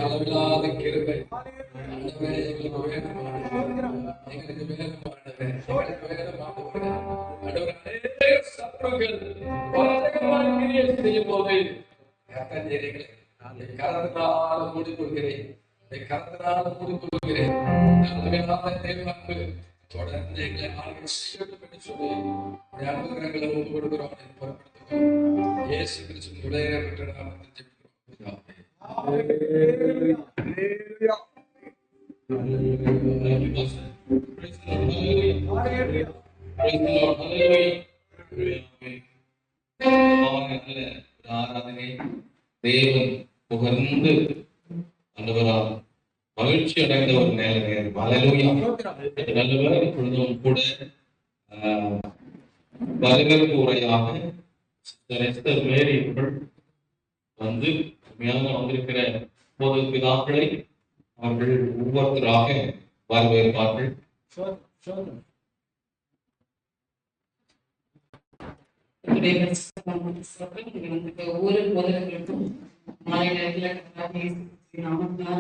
அளவில்லாத கிருபை எங்களுக்கு சத்துருக்கள் செய்யும் போது கரத்தினால் மூடிக்கொள்கிறேன், கரத்தினால் மூடிக்கொள்கிறேன். தொடர்ந்து எங்களை ஆளுநர் செய்யட்டும் என்று சொல்லி அனுகிரகங்களை ஒப்பு கொடுக்கிறோம். பொருட்படுத்துகிறோம். இயேசு கிறிஸ்துவின் விளையாட பெற்ற நாமத்தில் ஜெபிக்கிறோம். ஆராதனை தேவன் புகழ்ந்து ஆண்டவரால் மகிழ்ச்சி அடைந்த ஒரு நேரம். நல்லவர் இப்பொழுதும் கூட வரவேற்பு உரையாக மேரி வந்து உண்மையாக வந்திருக்கிற பொது பிதாக்களை அவர்கள் ஒவ்வொருத்தராக வரவேற்பார்கள். ஒவ்வொரு போதகர்களுக்கும் மாலை நேரத்தில் நாமத்தினால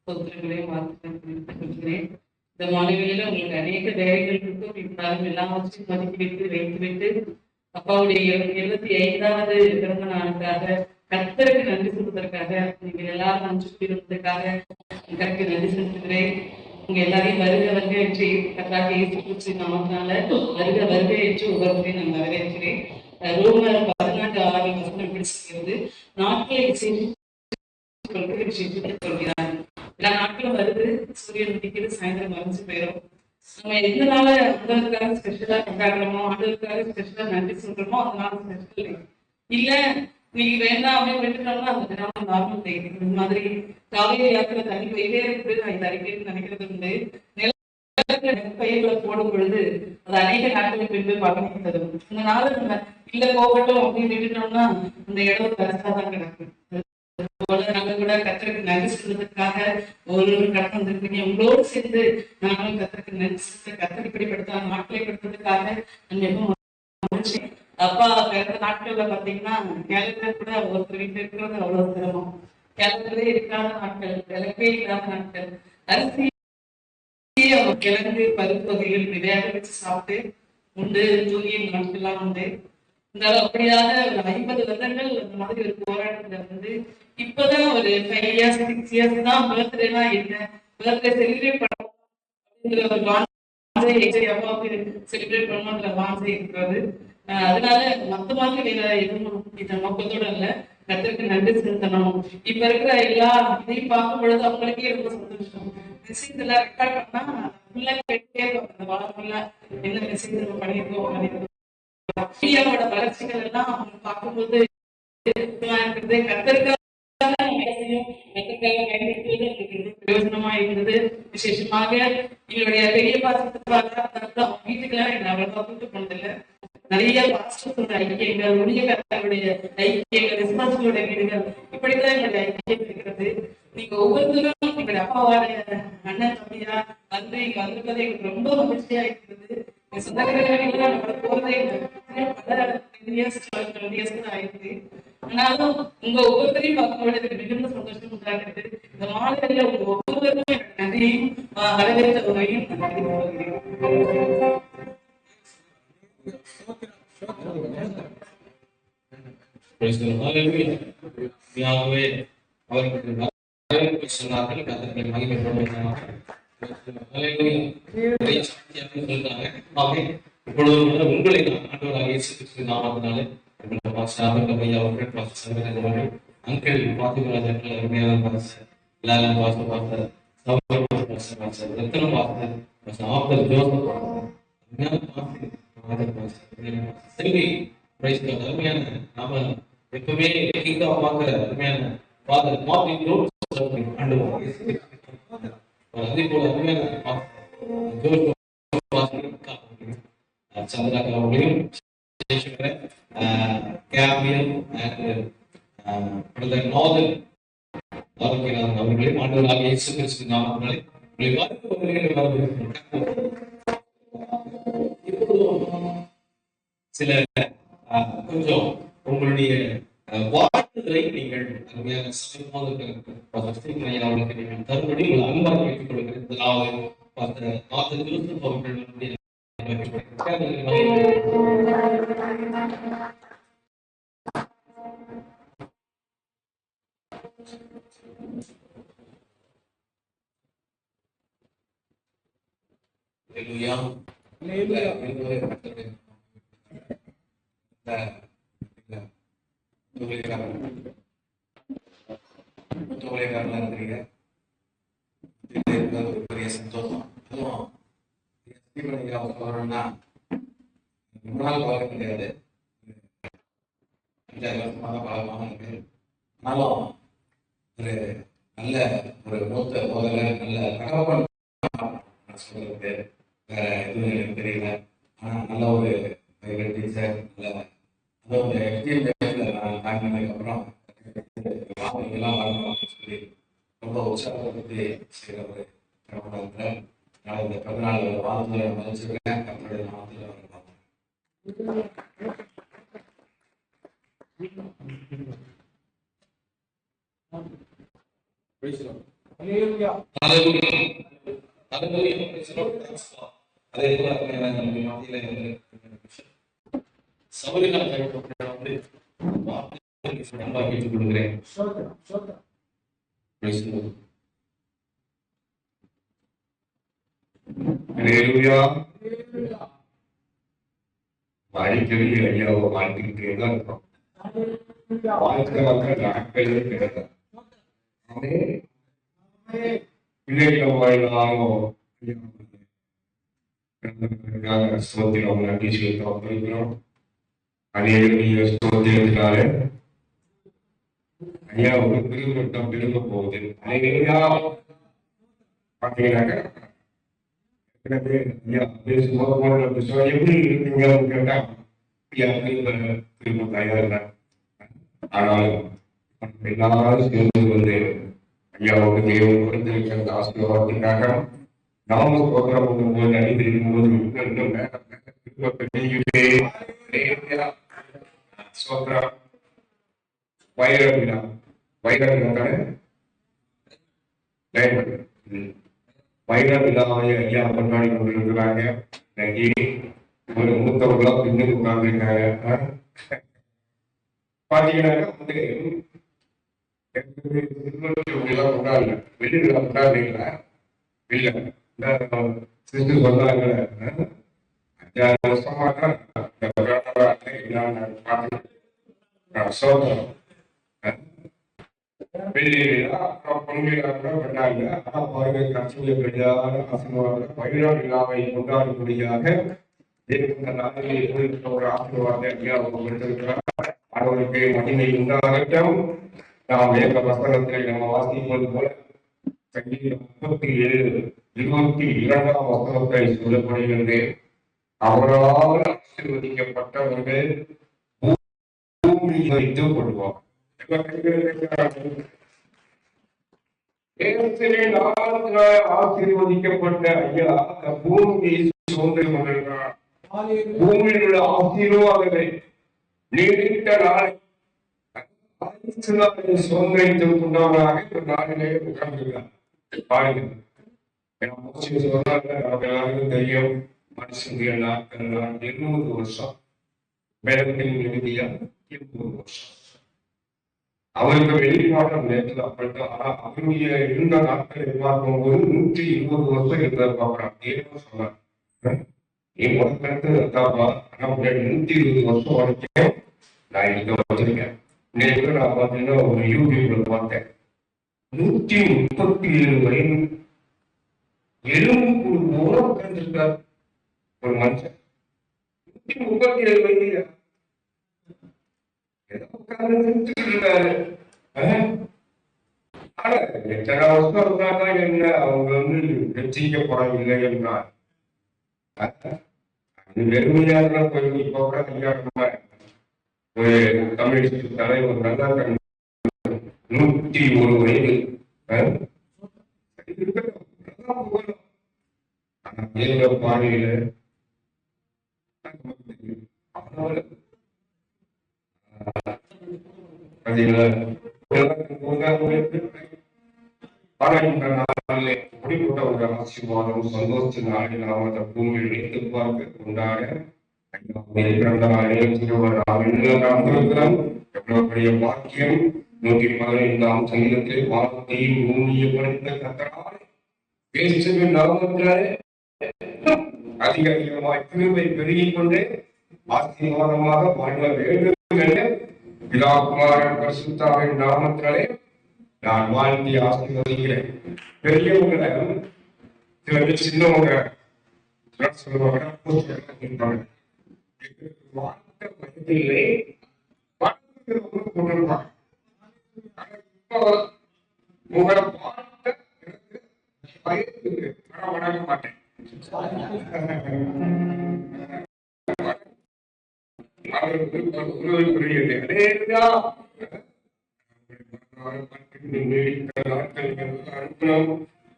சோதனைகளையும் வாழ்த்துக்கிறேன். இந்த மாலைகளில உங்களுக்கு அநேக வேலைகள் இருக்கும். இருந்தாலும் எல்லாவற்றையும் மதிப்பிட்டு வைத்துவிட்டு அப்பாவுடைய 75வது பிறந்த நாளுக்காக கர்த்தருக்கு நன்றி சொல்வதற்காக நீங்கள் எல்லாரும் நன்றி சொல்வதற்காக கர்த்தருக்கு நன்றி செலுத்துகிறேன். உங்க எல்லாரையும் வருக வருக என்று கர்த்தராகிய இயேசு கிறிஸ்துவின் நாமத்தினால வருக வருக என்று ஒவ்வொருவரையும் நான் வரவேற்கிறேன். ரோமர் 14:6 இப்படி சொல்கிறது, நாட்களை சொல்கிறார். எல்லா நாட்களும் வருது, சூரியன் உதிக்கிறது, சாயந்தரம் மறைஞ்சு போயிடும். நம்ம எந்த நாள ஆண்டவருக்காக ஸ்பெஷலா கொண்டாடுறோமோ, ஆண்டவருக்காக ஸ்பெஷலா நன்றி சொல்றோமோ, அதனால ஸ்பெஷல் இல்ல இன்னைக்கு வேண்டாம் அப்படின்னு விட்டுட்டோம்னா அந்த கிராமம் நார்மல் தேடி இந்த மாதிரி காவேரி ஆத்துல தண்ணி போயிட்டே இருக்குது. நான் இதை அடிக்கடி நினைக்கிறது உண்டு. பயிர்களை போடும் பொழுது அது அநேக நாட்களுக்கு பின்பு பலனை தரும். இந்த நாள் நம்ம இல்ல போகட்டும் அப்படின்னு விட்டுட்டோம்னா அந்த இடம் கரெக்டாதான் கிடக்கும். நாங்க கூட கத்திரக்கு நன்றி சொல்றதுக்காக ஒரு கடந்து வந்திருக்கீங்க. உங்களோடு சேர்ந்து நாங்களும் கத்திரக்கு நன்றி கத்திரி பிடிப்படுத்த நாட்களை படுத்துறதுக்காக அப்பா பிறந்த நாட்கள்ல பாத்தீங்கன்னா கேலண்டர் கூட ஒருத்தர் வீட்டுல இருக்கிறது அவ்வளவு சிரமம். கேலண்டரே இருக்காத நாட்கள், விளக்கே இல்லாத நாட்கள், அரிசி கிழங்கு பருப்பு வகைகள் நிறையாக வச்சு சாப்பிட்டு உண்டு தூங்கிய நாட்கள்லாம் உண்டு. இருந்தாலும் அப்படியாக ஒரு 50 வருடங்கள் அந்த மாதிரி ஒரு போராட்டத்துல வந்து இப்பதான் ஒரு 5 இயர்ஸ் 6 இயர்ஸ் தான் பர்த்டேலாம் என்ன பர்த்டே செலிப்ரேட் பண்ணுற ஒரு அப்பாவுக்கு செலிப்ரேட் பண்ணணுன்ற வாஞ்சை இருக்கிறது. அதனால மத்த மாதிரி வேற எதுவும் இந்த நோக்கத்தோட இல்ல, கத்திற்கு நன்றி செலுத்தணும். இப்ப இருக்கிற எல்லா இதையும் பார்க்கும் பொழுது அவங்களுக்கே ரொம்ப சந்தோஷம். மெசேஜ்ல ரெக்கார்ட் பண்ணா ஃபுல்லா கேட்டே இருக்கும். அந்த வாரம் ஃபுல்லா என்ன மெசேஜ் நம்ம பண்ணிருக்கோம். மீடியாவோட வளர்ச்சிகள் எல்லாம் அவங்க பார்க்கும்போது கத்திற்காக பிரயோஜனமா இருந்தது. விசேஷமாக எங்களுடைய பெரிய பாசத்துக்காக வீட்டுக்கெல்லாம் என்ன அவ்வளவா கூட்டு போனதில்லை. நிறைய பாஸ்டர்ஸோட ஐக்கியங்கள், உடைய கத்தருடைய ஐக்கியங்கள், ரெஸ்பான்சிபிளோட வீடுகள், இப்படிதான் எங்களுடைய ஐக்கியம் இருக்கிறது. நீங்க ஒவ்வொருத்தரும் எங்களுடைய அப்பாவாடைய அண்ணன் தம்பியா வந்து இங்க வந்திருப்பதே எங்களுக்கு ரொம்ப மகிழ்ச்சியா இருக்கிறது. சொந்தக்காரர்கள் போறதே பல 10 இயர்ஸ் 12 இயர்ஸ் தான் ஆயிருக்கு. ஆனாலும் உங்க ஒவ்வொருத்தரையும் பார்க்கும்போது எனக்கு மிகுந்த சந்தோஷம் உண்டாகிறது. இந்த மாநில உங்க ஒவ்வொருவருக்கும் நன்றியையும் வரவேற்ற உரையும் இப்பொழுது உங்களை ஆண்டவராக இயேசு கிறிஸ்து நாமத்தினாலே அங்கிள் பாத்துராஜ் அருமையான பாஸ்டர் லாலன் பாஸ்டர் பாஸ்டர் ரத்தன பாஸ்டர் ஆப்டர் ஜோசப் செல்வி அருமையான நாம எப்பவுமே கிங்டம் பார்க்கிற அருமையான ஃபாதர் மார்ட்டின் அதே போல அருமையான சந்திராக்கா அவர்களையும் கேபியல் நாதன் ஆரோக்கியநாதன் அவர்களையும் ஆண்டவராக இயேசு கிறிஸ்து நாமத்தினாலே சில கொஞ்சம் உங்களுடைய வாழ்த்துதலை நீங்கள் அருமையான அவர்களுக்கு நீங்கள் தரும்படி உங்கள் அன்பாக கேட்டுக் கொள்கிறேன். முதலாவது திருத்தம் அவர்களுடைய பெரிய சந்தோஷம். வரணும்னா ரொம்ப நாள் பழக்கம் கிடையாது, 5-6 வருஷமாக பழக்கமாக இருக்கு. ஆனாலும் ஒரு நல்ல ஒரு மூத்த முதல்ல நல்ல தகவல் சொல்றது வேற எதுவும் எனக்கு தெரியல. ஆனா நல்ல ஒரு டீச்சர், நல்ல ஒரு நான் தாங்கினதுக்கு அப்புறம் எல்லாம் வரணும் சொல்லி ரொம்ப உற்சாகப்படுத்தி செய்கிற ஒரு தகவல். நான் இந்த 14 வாழ்த்துக்களை மதிச்சிருக்கேன். கர்த்தருடைய நாமத்தில் அதே போல சபரிகளை வந்து கேட்டுக் கொள்கிறேன். அடிக்கடி ஐயா வாழ்த்துக்கிட்டே தான் இருக்கும். வாழ்க்கை நாட்களே கிடைக்கும். பிள்ளைகள் வாயிலாலும் சோத்திரம் நன்றி செலுத்தோம். அநேக சோத்திரத்தினாலே ஐயா ஒரு திருவிழம் திரும்ப போகுது. ஐயா பாத்தீங்கன்னாக்க ஐயா பேசும்போது எப்படி இருக்கீங்கன்னு கேட்டா ஐயா திரும்ப தயார். ஆனாலும் எல்லாரும் சேர்ந்து வந்து ஐயாவுக்கு தேவன் கொடுத்திருக்கிற அந்த ஆசீர்வாதத்திற்காக நாம சோதனை பண்ணும்போது நடித்திருக்கும் போது இன்னும் சோத்ரா வைர விழா வைர விழாவை ஐயா கொண்டாடி கொண்டிருக்கிறாங்க. இன்னைக்கு ஒரு மூத்தவர்களா பின்னுக்கு உட்கார்ந்துருக்காங்க. பாத்தீங்கன்னாக்கா வந்து கொண்டாடல வெளி விழா கொண்டாடுறீங்களா இல்ல சிஸ்டர் சொன்னாங்க 5 வருஷமா தான் சோதரம் வெள்ளி விழா பொன் விழா கூட கொண்டாடல. ஆனா பாருங்க கட்சியை பெரியாத ஆசீர்வாதம் வைர விழாவை கொண்டாடும்படியாக இந்த நாளில் ஒரு ஆசீர்வாதத்தை ஐயா கொடுத்திருக்கிறார். அவருக்கு மகிமை உண்டாகட்டும். நாம் வேத வசனத்தில் நம்ம வாசிப்பது போல சங்கீதம் 37:22 வசனத்தை சொல்லப்படுகிறது. அவரால் ஆசீர்வதிக்கப்பட்டவர்கள் பூமியை வைத்துக் கொள்வார். ஆசீர்வதிக்கப்பட்ட ஐயா அந்த பூமியை சுதந்திரம் கொண்டிருக்கிறார். பூமியில் உள்ள ஆசீர்வாதங்களை நீடித்த நாளை சுதந்திரத்துக்கு உண்டாவதாக ஒரு நாளிலே உட்கார்ந்துருக்கார். பாருங்க எல்லாருக்கும் தெரியும். மனுஷனுடைய நாட்கள் 200 வருஷம் வேதத்தின் இறுதியா 200 வருஷம். அவருக்கு வெளிப்பாடு நேரத்தில் அப்படித்தான். ஆனா அவருடைய இருந்த நாட்களை பார்க்கும்போது 120 வருஷம் இருந்ததை பார்க்கிறான். ஏன்னு சொன்னார் என் உடற்கருத்து இருக்காப்பா. ஆனா 120 வருஷம் வரைக்கும் நான் இங்க வச்சிருக்கேன். நேற்று நான் பார்த்தீங்கன்னா ஒரு யூடியூப்ல பார்த்தேன். 137 வயது எலும்பு போல உட்கார்ந்துருக்கார் ஒரு மனுஷன். 137 வயது ஏதோ உட்கார்ந்து இருக்காரு. ஆனா எத்தனை வருஷம் இருந்தாங்க என்ன அவங்க வந்து ரசிக்கப்படவில்லை என்றார். அது வெறுமையாக போய் இப்போ கூட ஒரு கம்யூனிஸ்ட் தலைவர் நல்லா 101 வயது பாணியில அப்படிப்பட்ட ஒரு ஆசீர்வாதம் சந்தோஷ நாளில் நாம் அந்த பூமியில் வைத்து பார்க்க கொண்டாட எவ்வளவு வாக்கியம் 115 சங்கீதத்தில் வானத்தையும் பூமியை படைத்த கர்த்தரால் பேசுகிற நாமத்தினாலே அதிக அதிகமாய் கிருபை பெருகிக் கொண்டே ஆசீர்வாதமாக வாழ வேண்டும் என்ற பிதாகுமாரன் பரிசுத்தாவின் நாமத்தினாலே நான் வாழ்த்தி ஆசீர்வதிக்கிறேன். பெரியவங்களை சில பேர் சின்னவங்க சொல்லுவாங்க வாழ்க்கை வயதிலே கொண்டிருப்பாங்க. உங்களை பார்த்த வயது வணங்க மாட்டேன்.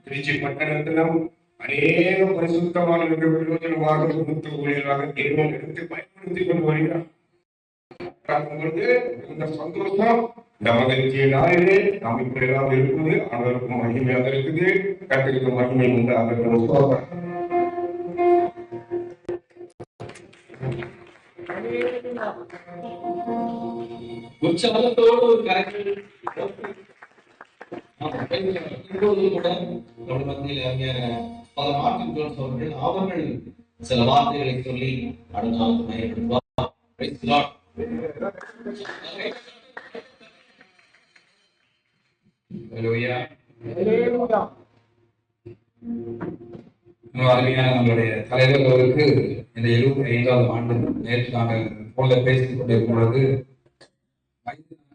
திருச்சி பட்டணத்திலும் அநேக பரிசுத்தமான பிரயோஜனமாக மூத்த ஊழியராக தேவன் எடுத்து பயன்படுத்திக் கொண்டு வருகிறார். இந்த சந்தோஷம் நமக்கு நாளிலே நாம் இப்படியெல்லாம் இருக்குது. அவருக்கும் மகிமையாக இருக்குது. கத்திற்கு மகிமை உண்டு. அவர்கள் உற்சாகத்தோடு ஒரு கரைகள் கூட நம்ம மத்தியில் அருமையான பல மார்ட்டின் அவர்கள் அவர்கள் சில வார்த்தைகளை சொல்லி அடுத்த பயன்படுத்துவார். அருமையான நம்மளுடைய தலைவர் அவருக்கு இந்த 75வது ஆண்டு நேற்று நாங்கள் போல பேசிக் கொண்டிருக்கும் பொழுது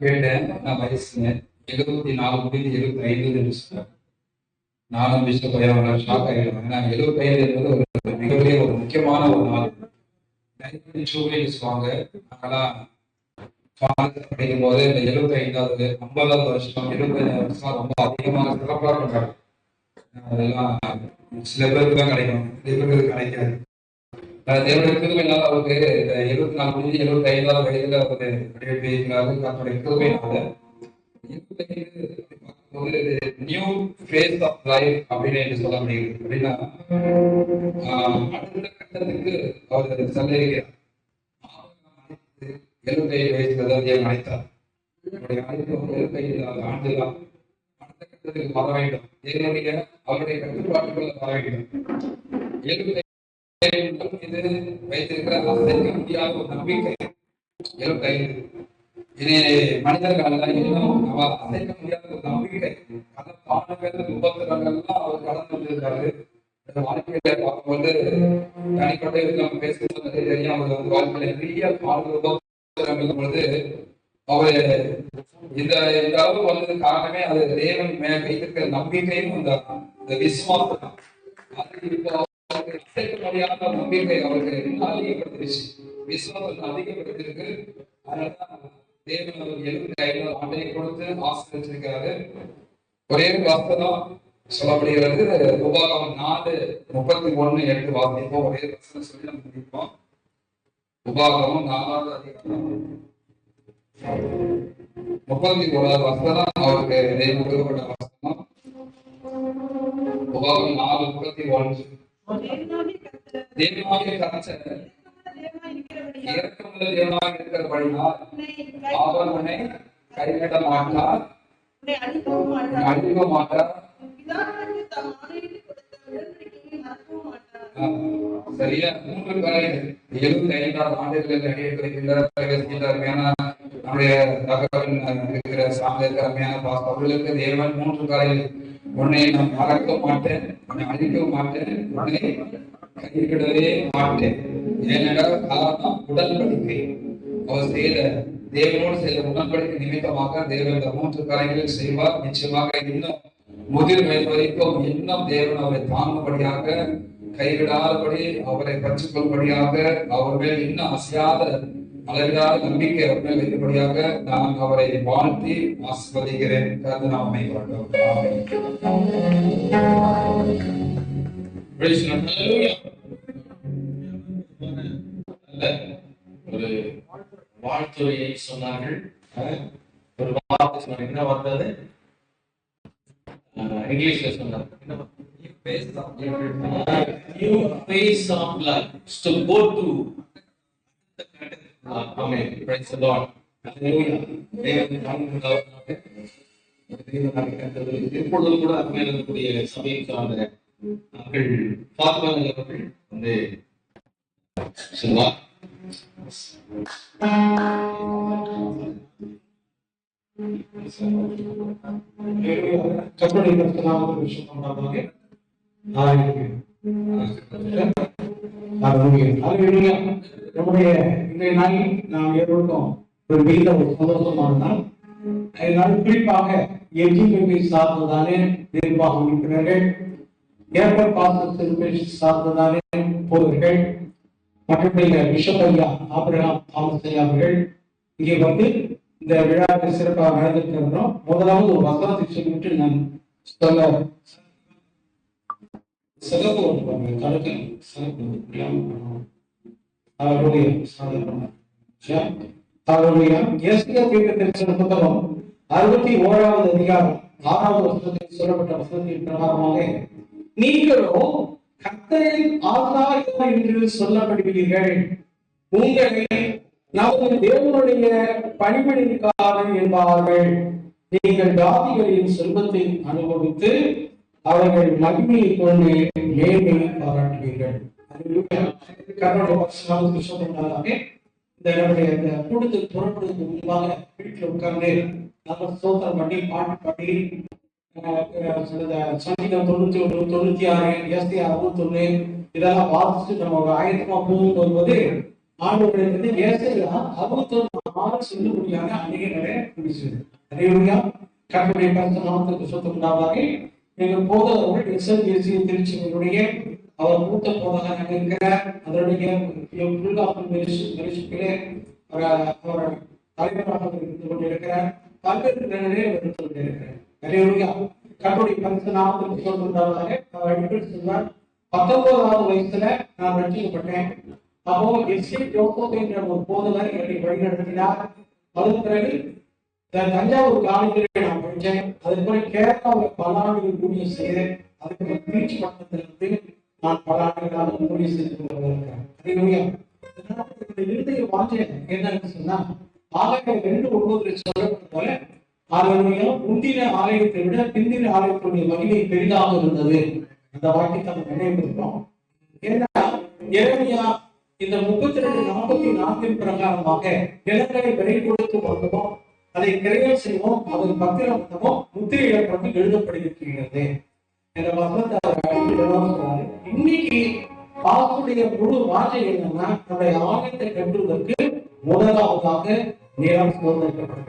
கேட்டேன். நான் வயசுங்க 74 முடிந்து 75 சொன்னார். நானும் பிஷப் ஷாக் ஆகிடுவேன். ஏன்னா 75 என்பது ஒரு மிகப்பெரிய ஒரு முக்கியமான ஒரு நாள். சொல்லுவாங்க. அதெல்லாம் படிக்கும் போது இந்த 75வது 50வது வருஷம் 75 வருஷம் ரொம்ப அதிகமாக சிறப்பாக கொண்டாடும். அதெல்லாம் சில பேருக்கு தான் கிடைக்கும், சில பேருக்கு கிடைக்காது. தேவனுடைய கிருபையினால அவருக்கு இந்த 74 முடிஞ்சு 75வது வயதுல அவரு நிறைவேற்றியிருக்கிறாரு. தன்னுடைய கிருபையினால 75 பார்க்கும்போது நியூ ஃபேஸ் ஆஃப் லைஃப் அப்படின்னு சொல்ல முடியுது. அப்படின்னா அடுத்த கட்டத்துக்கு அவர் செல்லிருக்கிறார். 75 வயசுல தான் தேவன் அழைத்தார். அவருடைய அழைப்பு 75 ஆண்டுதான் அடுத்த கட்டத்துக்கு வர வேண்டும். தேவனுடைய அவருடைய கட்டுப்பாட்டுக்குள்ள வர வேண்டும். 75 இது வைத்திருக்கிற அசைக்க முடியாத ஒரு நம்பிக்கை. 75 இது மனிதர்கள் இன்னும் அவர் அசைக்க முடியாத ஒரு நம்பிக்கை. பல பாடங்கள் உபத்திரங்கள்லாம் அவர் கடந்து வந்திருக்காரு. வாழ்க்கையில பார்க்கும்போது தனிப்பட்ட நம்ம பேசும்போது நிறைய தெரியும். அவர் வந்து வாழ்க்கையில நிறைய பாடல் உபத்திரங்கள் பொழுது அவர் இந்த அளவு வந்தது காரணமே அது தேவன் மேல வைத்திருக்கிற நம்பிக்கையும் அந்த விசுவாசம். அது இப்போ அசைக்க முடியாத நம்பிக்கை அவருக்கு இன்னும் அதிகப்படுத்திருச்சு. விசுவாசம் அதிகப்படுத்திருக்கு. அதனாலதான் தேவன் அவர் 75 ஆண்டை கொடுத்து ஆசீர்வதிச்சிருக்கிறாரு. ஒரே வார்த்தை தான் சொல்லப்படுகிறது. உபாகமம் 4:31-8 வாசிப்போம். ஒரே வசனம் சொல்லி நம்ம முடிப்போம். உபாகமம் 4வது அதிகாரம் 31வது வசனம் அவருக்கு தேவன் கொடுக்கப்பட்ட வசனம். உபாகமம் 4:31. தேவனாகிய கர்த்தர் இரக்கமுள்ள தேவனாக இருக்கிறபடியால் அவர் உன்னை கைவிட மாட்டார், அழிக்க மாட்டார். சரியா 3 காரியங்கள் 75 ஆண்டுகளில் அருமையான நம்முடைய தகவல் இருக்கிற சாமியார் அருமையான பாஸ் அவர்களுக்கு தேவன் 3 காரியங்கள். உன்னை நான் மறக்க மாட்டேன், உன்னை அழிக்க மாட்டேன், உன்னை கைவிடவே மாட்டேன். ஏனென்றால் காரணம் உடன்படிக்கை. அவர் செய்த தேவனோடு செய்த உடன்படிக்கை நிமித்தமாக தேவன் இந்த 3 காரியங்களில் செய்வார். நிச்சயமாக இன்னும் முதிர் வயது வரைக்கும் இன்னும் தேவன் அவரை தாங்கும்படியாக, கைவிடாதபடி அவரை பற்றுக்கொள்படியாக, அவர் மேல் இன்னும் அசையாத அளவிலான நம்பிக்கை அவர் மேல் வைக்கும்படியாக நான் அவரை வாழ்த்தி ஆசீர்வதிக்கிறேன். கர்த்தர் நாமமே வாழ்த்தும். ஒரு வாழ்த்துறையை சொன்னார்கள். ஒரு வார்த்தை சொன்னாங்க. என்ன வந்தது? இங்கிலீஷ்ல சொன்னாங்க. New phase of life. To go to. Amen. Praise the Lord. Hallelujah. எப்பொழுதும் கூட அருமையாக இருக்கக்கூடிய சபையை சார்ந்த மக்கள் அவர்கள் வந்து சொல்வார். நம்முடைய இன்றைய நாளில் நாம் ஏற்படுத்தும் ஒரு மிகுந்த ஒரு சந்தோஷமான நாள். அதனால் குறிப்பாக எஜிபி சார்ந்ததானே நிர்வாக உறுப்பினர்கள், ஏற்பர் பாசத்தில் சார்ந்ததானே போதர்கள், மற்றபடி பிஷப் ஐயா ஆபிரகாம் தாமஸ் ஐயா அவர்கள் இங்கே வந்து இந்த விழாவை சிறப்பாக நடந்திருக்கிறோம். முதலாவது ஒரு வசனத்தை சொல்லிவிட்டு நான் சொல்ல சிறப்பு கருத்தில் அவருடைய புத்தகம் 61வது அதிகாரம் 6வது வசனத்தில் சொல்லப்பட்ட வசனத்தின் பிரகாரமாக நீங்களோ கர்த்தரின் ஆசாரியர் என்று சொல்லப்படுவீர்கள், உங்களை நமது தேவனுடைய பணிபடிக்காரன் என்பார்கள். நீங்கள் ஜாதிகளின் செல்வத்தை அனுபவித்து அவர்கள் மகிமையை கொண்டு மேன்மையை பாராட்டுவீர்கள். இந்த கூட்டத்தில் புறப்படுவதற்கு முன்பாக வீட்டில் உட்கார்ந்து நம்ம சோத்திரம் பண்ணி பாட்டு பாடி சங்கீதம் 91, 96, எஸ்டி 61 இதெல்லாம் வாசிச்சுட்டு நம்ம ஆயத்தமா போகும்போது ஆண்டவர்களுக்கு ஏசையா 61 6 சொல்லும்படியான அநேகரை முடிச்சது. அநேகருடைய கர்த்தருடைய பரிசுத்த நாமத்திற்கு சொந்தம் உண்டாவதாக. எங்கள் போதகர்கள் SLBC திருச்சியினுடைய அவர் மூத்த போதகராக இருக்கிறார். அதனுடைய அவர் தலைவராக இருந்து கொண்டிருக்கிறார். பல்வேறு நிலையில் இருந்து கொண்டிருக்கிறார். அநேகருடைய கர்த்தருடைய பரிசுத்த நாமத்திற்கு சொந்தம் உண்டாவதாக. அவர் அடிக்கடி சொல்வார், 19வது வயசுல நான் ரட்சிக்கப்பட்டேன். அப்போ எஸ்ஏ ஜோசப் என்ற ஒரு போதகர் என்னை வழிநடத்தினார். அதன் பிறகு தஞ்சாவூர் காலேஜில் நான் படித்தேன். அதுக்கு பிறகு கேரளாவில் பல ஆண்டுகள் ஊழியம் செய்தேன். அதுக்கு திருச்சி பட்டணத்திலிருந்து நான் பல ஆண்டுகளாக ஊழியம் செய்து கொண்டிருக்கிறேன். இறுதிய வாஞ்சை என்னன்னு சொன்னா, ஆலயம் 2:9 சொல்லப்பட்ட போல ஆலயம் முந்தின ஆலயத்தை விட பிந்தின ஆலயத்துடைய மகிமை பெரிதாக இருந்தது. அந்த வாக்கியத்தை நம்ம நினைவுபடுத்துறோம். ஏன்னா எரேமியா இந்த 32:44 பிரகாரமாக நிலங்களை விலை கொடுத்து வாங்குவோம், அதை கிரையம் செய்வோம், அதன் பத்திரமோ முத்திரையிடப்பட்டு எழுதப்படுகிறது என்ற வசனத்தை சொல்றாரு. இன்னைக்கு பாவனுடைய முழு வாஞ்சை என்னன்னா, நம்முடைய ஆலயத்தை கட்டுவதற்கு முதலாவதாக நேரம் சுதந்திரிக்கப்பட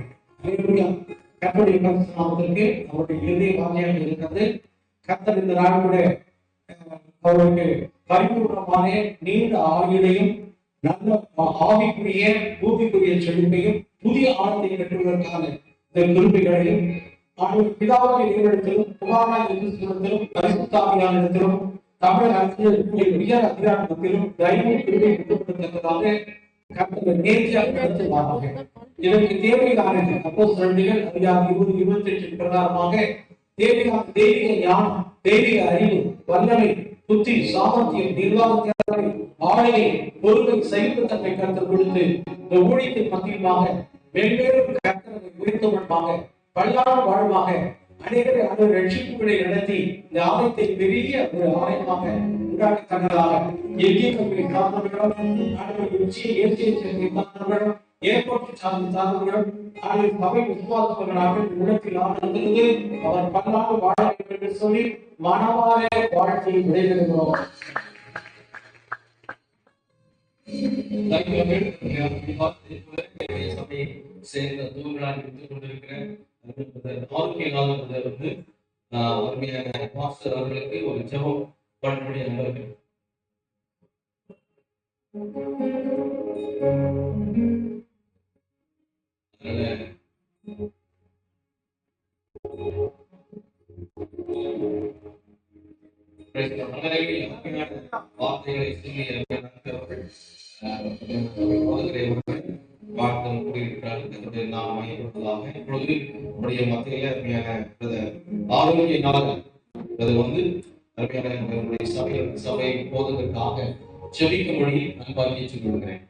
வேண்டும். கர்த்தருடைய நாமத்திற்கு அவருடைய இறுதி வாஞ்சையாக இருக்கிறது. கர்த்தர் இந்த நாளுடைய அவருக்கு பரிபூர்ணமான நீண்ட ஆயுளையும் நல்ல ஆவிக்குரிய பூமிக்குரிய செழிப்பையும் புதிய ஆழத்தை கட்டுவதற்கான இந்த குறிப்புகளையும் பிதாவாகிய தேவனிடத்திலும் புகாராகிய கிறிஸ்துவிடத்திலும் பரிசுத்தாவியானிடத்திலும் தமிழ் அரசியல் உயர் அதிகாரத்திலும் தைரியம் கொடுக்கத்தக்கதாக கர்த்தர் நேர்த்தியாக நடத்துவாராக. இதற்கு தேவையானது அப்போஸ்தலர்கள் அதிகாரம் 20-28 பிரகாரமாக தேவையான தெய்வீக ஞானம், தெய்வீக அறிவு, வல்லமை, புத்தி, சாமர்த்தியம், நிர்வாகத்தை, ஆளுகை, பொறுமை, சகிப்புத்தன்மை கர்த்தர் கொடுத்து இந்த ஊழியத்தின் மத்தியமாக வெவ்வேறு கர்த்தரை குறித்தவர்களாக பல்லாண்டு வாழ்வாக அநேகரை அந்த ரட்சிப்புகளை நடத்தி இந்த ஆலயத்தை பெரிய ஒரு ஆலயமாக உண்டாக்கத்தக்கதாக எங்கேயும் காரணங்களும் ஏற்பட்டு சார்ந்தவர்களும் சபை விசுவாசங்களாக உள்ளத்தில் ஆனந்திருந்து அவர் பல்லாண்டு வாழ வேண்டும் என்று சொல்லி மனவார வாழ்க்கையை விடைபெறுகிறோம். சபையை சேர்ந்த தூங்களாக இருந்து கொண்டிருக்கிற ஆரோக்கியநாதர் வந்து அருமையான மாஸ்டர் அவர்களுக்கு ஒரு ஜெபம் பண்ணும்படி அன்பர்கள். வார்த்தைகளை வாழ்த்தம் கூறியிருக்கிறார்கள். நாம் மையப்படுவதாக இப்பொழுது நம்முடைய மத்தியில அருமையான ஆரோக்கிய நாதர் வந்து அருமையான நம்முடைய சபை போவதற்காக செபிக்கும்படி அன்பாக ஏற்றுக் கொள்கிறேன்.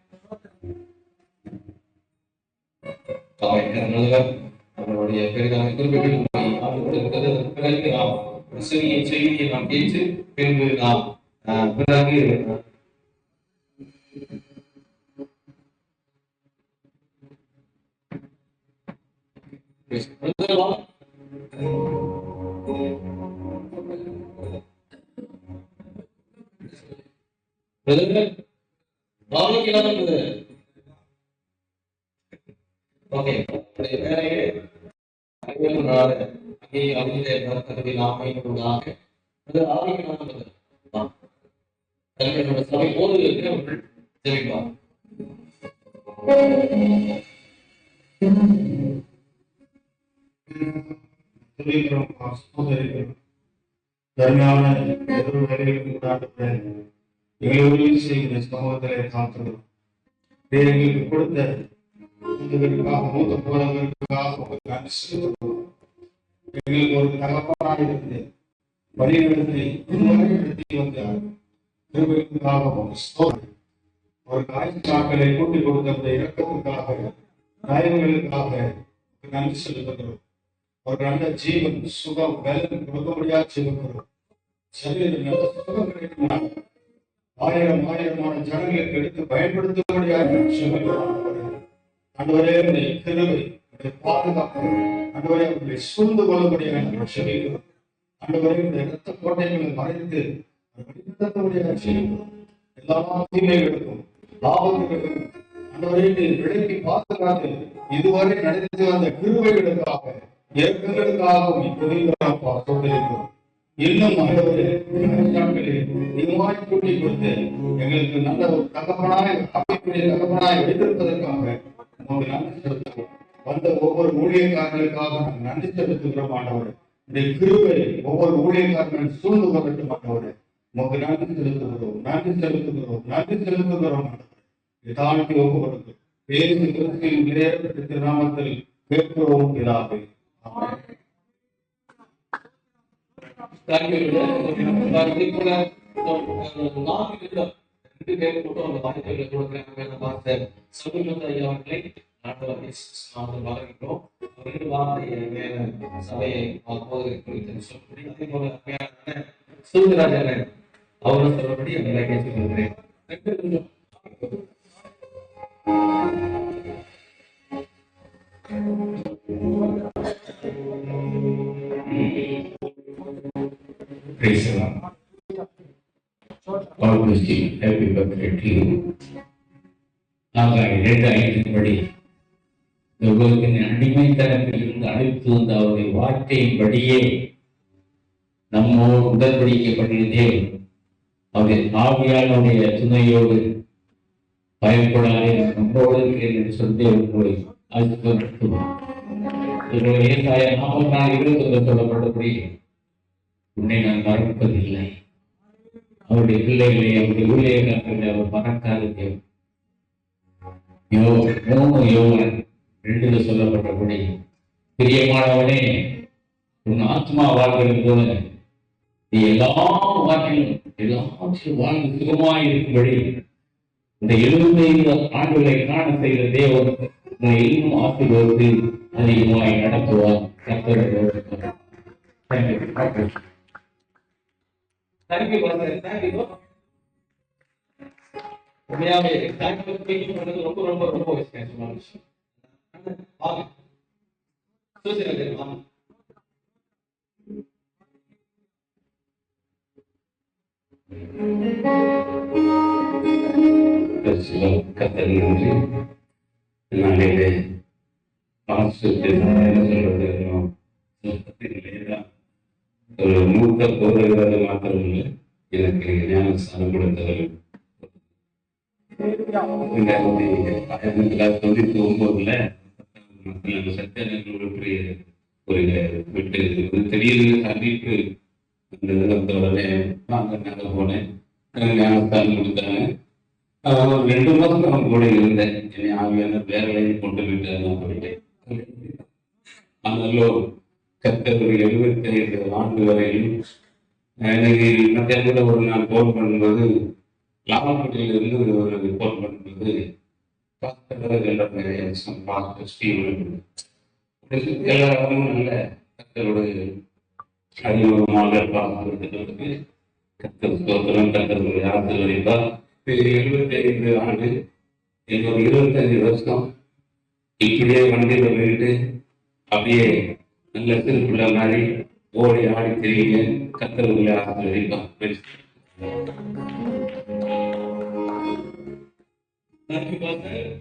நம்மளுடைய பெரிதான குறிப்பிட்டு பிறகு நாம் சிறிய செய்தியை நாம் கேட்டு பின்பு நாம் பிறகு சபை போதுவதற்கு அவர்கள் ஜெபிப்பார். தர்மியான எங்களை செய்கிற சமூகத்திலே காத்துள்ளோம். எங்களுக்கு கொடுத்த மூத்த போதவர்களுக்காக எங்களுக்கு ஒரு தகப்பனாக இருந்து வழிநடத்தி வந்தார். ஒரு காய்ச்சாக்களை கூட்டி கொடுத்த இறக்கத்துக்காக நயங்களுக்காக நன்றி செலுத்துகிறோம். ஒரு நல்ல ஜீவன் சுகம் பலன் கொடுக்க முடியாது செலுத்துகிறோம். ஆயிரமான ஜனங்களுக்கு எடுத்து பயன்படுத்த முடியாது அன்றுவரே கிருபை பாதுகாப்பு அன்றுவரே அவர்களை சூழ்ந்து கொள்ள முடியாது செலுத்துகிறோம். அன்றுவரே இரத்த கோட்டைகளை மறைத்து எல்லா தீமைகளுக்கும் ஆபத்துகளுக்கும் ஆண்டவரே நீர் விலக்கி பாதுகாத்து இதுவரை நடத்தி வந்த கிருபைகளுக்காக இயக்கங்களுக்காகவும் துதிக்கிறோம்ப்பா, சொல்லியிருக்கிறோம். இன்னும் ஆண்டவரே இதுமாய் கூட்டி கொடுத்து எங்களுக்கு நல்ல ஒரு தகப்பனாய் அமைப்புடைய தகப்பனாய் வைத்திருப்பதற்காக நமக்கு நன்றி செலுத்துகிறோம். வந்த ஒவ்வொரு ஊழியக்காரர்களுக்காக நாங்கள் நன்றி செலுத்துகிறோம் ஆண்டவரே. இந்த கிருபை ஒவ்வொரு ஊழியக்காரர்கள் சூழ்ந்து கொள்ளட்டும் ஆண்டவரே. நமக்கு நன்றி செலுத்துகிறோம், நன்றி செலுத்துகிறோம், நன்றி செலுத்துகிறோம் ஆண்டவரே. தாழ்த்தி ஒப்பு கொடுக்கிறோம். இயேசு கிறிஸ்துவின் விலையேறப்பட்ட நாமத்தில் கேட்கிறோம் பிதாவே. ஆமென். அவரும் சொல்லபடி அவங்களை கேட்டுக்கொள்கிறேன். Praise the Lord. God bless you. Happy birthday to you. ஆகாய் 2:5 படி இந்த உலகத்தின் அடிமைத்தனத்தில் இருந்து அழைத்து வந்த அவருடைய வார்த்தையின்படியே நம்மோடு உடன்படிக்கை பண்ணியதே அவருடைய ஆவியானுடைய துணையோடு பயப்படாதே நம்மோடு இருக்கிறேன் என்று சொல்லி உங்களை ஆசிர்வதித்துள்ளார். ஏசாயா 44:21 சொல்லப்பட்டபடி உன்னை நான் மறப்பதில்லை. அவருடைய பிள்ளைகளை அவருடைய ஊழியர்களை அவர் மறக்காத தேவன். யோவான் 2 சொல்லப்பட்டபடி பிரியமானவனே உன் ஆத்மா வாழ்கிறது போல நீ எல்லாவற்றையும் வாழ்ந்து சுகமாய் இருக்கும்படி இந்த 75 ஆண்டுகளை காண செய்த தேவன் உன்னை இன்னும் ஆசீர்வதித்து அதிகமாய் நடத்துவார். கர்த்தர் Thank you, brother. Thank you. உண்மையாவே தேங்க்யூ ஸ்பீக்கிங் பண்ணது ரொம்ப ரொம்ப ரொம்ப விசேஷமான விஷயம். வாங்க சூசிரா வாங்க. கத்தரி நன்றி. நாளையிலே ஒரு மூத்த போகிறது மாத்திரமில்லை, எனக்கு ஞானஸ்தானம் கொடுத்தவர் 1999 சத்தியானங்களுடைய ஒரு விட்டு திடீர்னு அறிவிப்பு உடனே நாங்கள் போனேன். ஞானஸ்தானம் கொடுத்தாங்க. ஒரு 2 மாதம் அவங்க கூட இருந்தேன். என்னை ஆவியான வேலையை கொண்டு விட்டாங்க அப்படின்ட்டு. ஆனாலும் கர்த்தர் 75 ஆண்டு வரையில் எனக்கு மத்தியான ஒரு நாள் போன் பண்ணும்போது லாபப்பட்டியிலிருந்து ஒரு போன் பண்ணும்போது எல்லாரும் நல்ல கர்த்தருடைய அறிமுகமாக பார்க்கிறதுக்கு கர்த்தர் ஸ்தோத்திரம். கர்த்தருடைய ஆசீர்வதிப்பார். 75 ஆண்டு இன்னொரு 25 வருஷம் இப்படியே வண்டியில போயிட்டு அப்படியே நல்ல திருப்பிள்ள மாதிரி ஓடி ஆடி தெரியுங்க. கர்த்தருடைய ஆசீர்வதிப்பார்.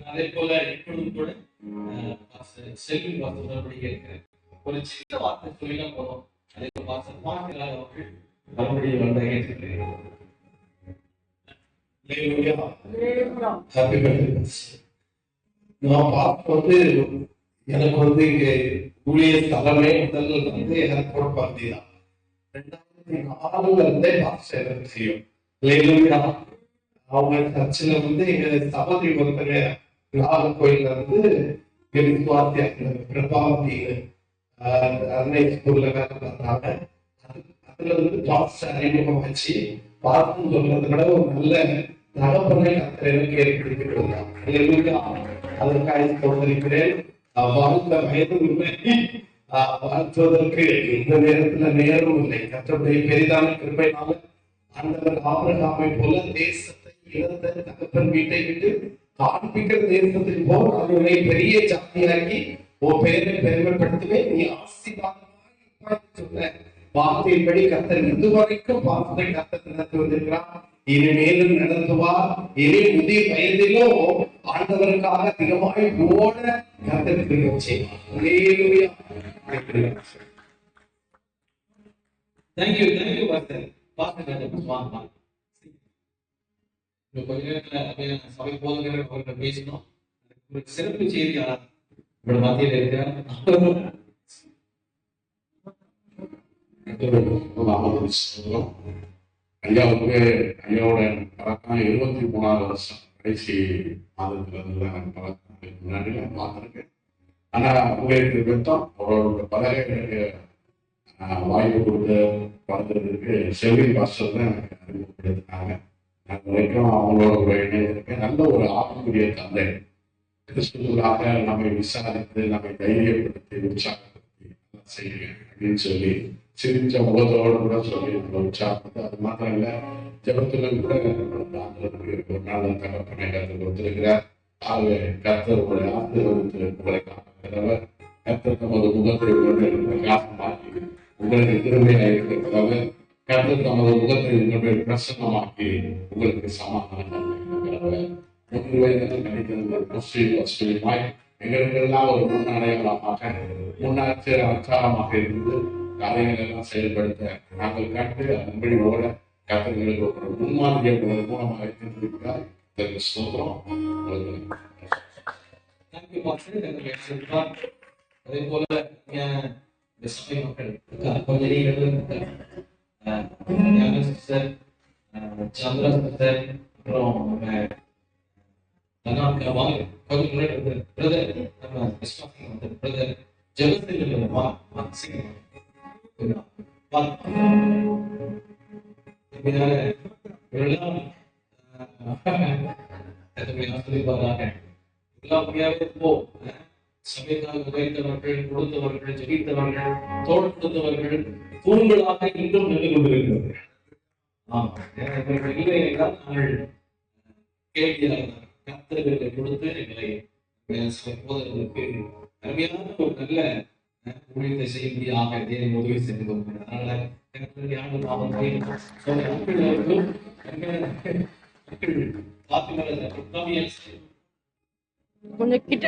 அதே போல இப்பொழுது கூட செல்வி வாசப்படி இருக்கிறேன். ஒரு சின்ன வார்த்தை சொல்லிதான் போதும். அதே வாசல் அவர்கள் மறுபடியும் வந்த ஏற்றுக்கிறேன். நான் பார்த்து எனக்கு இங்க ஊழிய தலைமை முதல்ல எனக்கு பொறுப்பாந்தி தான். 2004 இருந்தே பாஸ்டர் செய்யும். அவங்க சர்ச்சில் எங்க சகோதரி ஒருத்தங்க நாகர்கோயில பிரபாவதி அன்னை ஸ்கூல்ல வேலை பார்த்தாங்க. அதுல பாஸ்டர் அறிமுகம் வச்சு பார்த்து சொல்றதை விட ஒரு நல்ல தகப்பனை எனக்கு ஏற்படுத்தி கொடுத்தாங்க. அதற்காக கொடுத்திருக்கிறேன். வாழ்ந்த வயது இல்லை, வாழ்த்துவதற்கு இந்த நேரத்துல நேரம் இல்லை. கர்த்தருடைய பெரிதான கிருபையினால ஆண்டவர் ஆபிரகாமை போல தேசத்தை இழந்த தகப்பன் வீட்டை விட்டு காண்பிக்கிற தேசத்தின் போல் அவர்களை பெரிய ஜாதியாக்கி உன் பெயரை பெருமைப்படுத்துவேன், நீ ஆசீர்வாதமாய் சொன்ன வார்த்தையின்படி கர்த்தர் இதுவரைக்கும் வார்த்தை கர்த்தர் நடத்தி வந்திருக்கிறார். இனிமேலும் நடத்துவார். இனி முதிய வயதிலும் ஆண்டவருக்காக அதிகமாய் ஓட கர்த்தர் செய்வார். அல்லேலூயா. Thank you pastor. வாங்க. கொஞ்ச நேரத்துல சபை போதுங்கிற அவர்கள் பேசணும். ஒரு சிறப்பு செய்தியாளர் இப்படி மத்தியில் இருக்கிறார். ஐயாவுக்கு ஐயாவோட பழக்கம் 23வது வருஷம் கடைசி மாதத்துல இருந்து பழக்கம் முன்னாடி நான் பார்த்துருக்கேன். ஆனா உங்களுக்கு வெத்தம் அவரோட பலகைகளுக்கு வாய்ப்பு கொடுத்து பார்க்கறதுக்கு செல்வி பாஸ்டர் தான் எனக்கு அறிமுகப்படுத்தினாங்க. அது வரைக்கும் அவங்களோட ஒரு இணைந்திருக்கேன். நல்ல ஒரு ஆத்மீக தந்தை, கிறிஸ்துவாக நம்மை விசாரித்து நம்மை தைரியப்படுத்தி உற்சாகப்படுத்தி செய்யுங்க அப்படின்னு சொல்லி சிரிச்ச முகத்தோடு கூட சொல்லி நம்மளை உற்சாகப்படுத்தி, அது மாத்திரம் இல்லை ஜபத்துடன் கூட ஒரு நாள் தகப்பனை கருத்து கொடுத்திருக்கிறார். ஆகவே கர்த்தருடைய ஆசீர்வாதத்தில் உங்களை காக்கிறவர் கர்த்தர் தமது முகத்தை உங்களுடைய பிரகாசமாக்கி உங்களுக்கு திருமையாக இருக்கிறதாக கர்த்தர் தமது முகத்தை உங்களுடைய பிரசன்னமாக்கி உங்களுக்கு சமாதானம் எங்களுக்கு எல்லாம் ஒரு முன்னடையாளமாக அச்சாரமாக இருந்து காரியங்கள் எல்லாம் செயல்படுத்த நாங்கள் கண்டு அதன்படி ஓட கர்த்தர்களுக்கு ஒரு முன்மாதிரியை மூலமாக இருந்திருக்கிறார். அதே போல சபை மக்கள் கொஞ்சம் சிஸ்டர், சந்திரா சிஸ்டர், அப்புறம் கொஞ்சம் முன்னாடி பிரதர் நம்ம பிரதர் ஜெகத்தில் சபைக்காக உழைத்தவர்கள், கொடுத்தவர்கள், ஜெபித்தவர்கள், தோல் கொடுத்தவர்கள் தூண்களாக இன்றும் நின்று கொண்டிருக்கிறது. இல்லை என்றால் நாங்கள் கேள்வியாக கர்த்தர்களை கொடுத்து எங்களை சகோதரர்களுக்கு அருமையான ஒரு நல்ல ஊழியத்தை செய்யும்படியாக தேவன் உதவி செய்து கொண்டிருக்கிறார். அதனால கொஞ்சம் கிட்ட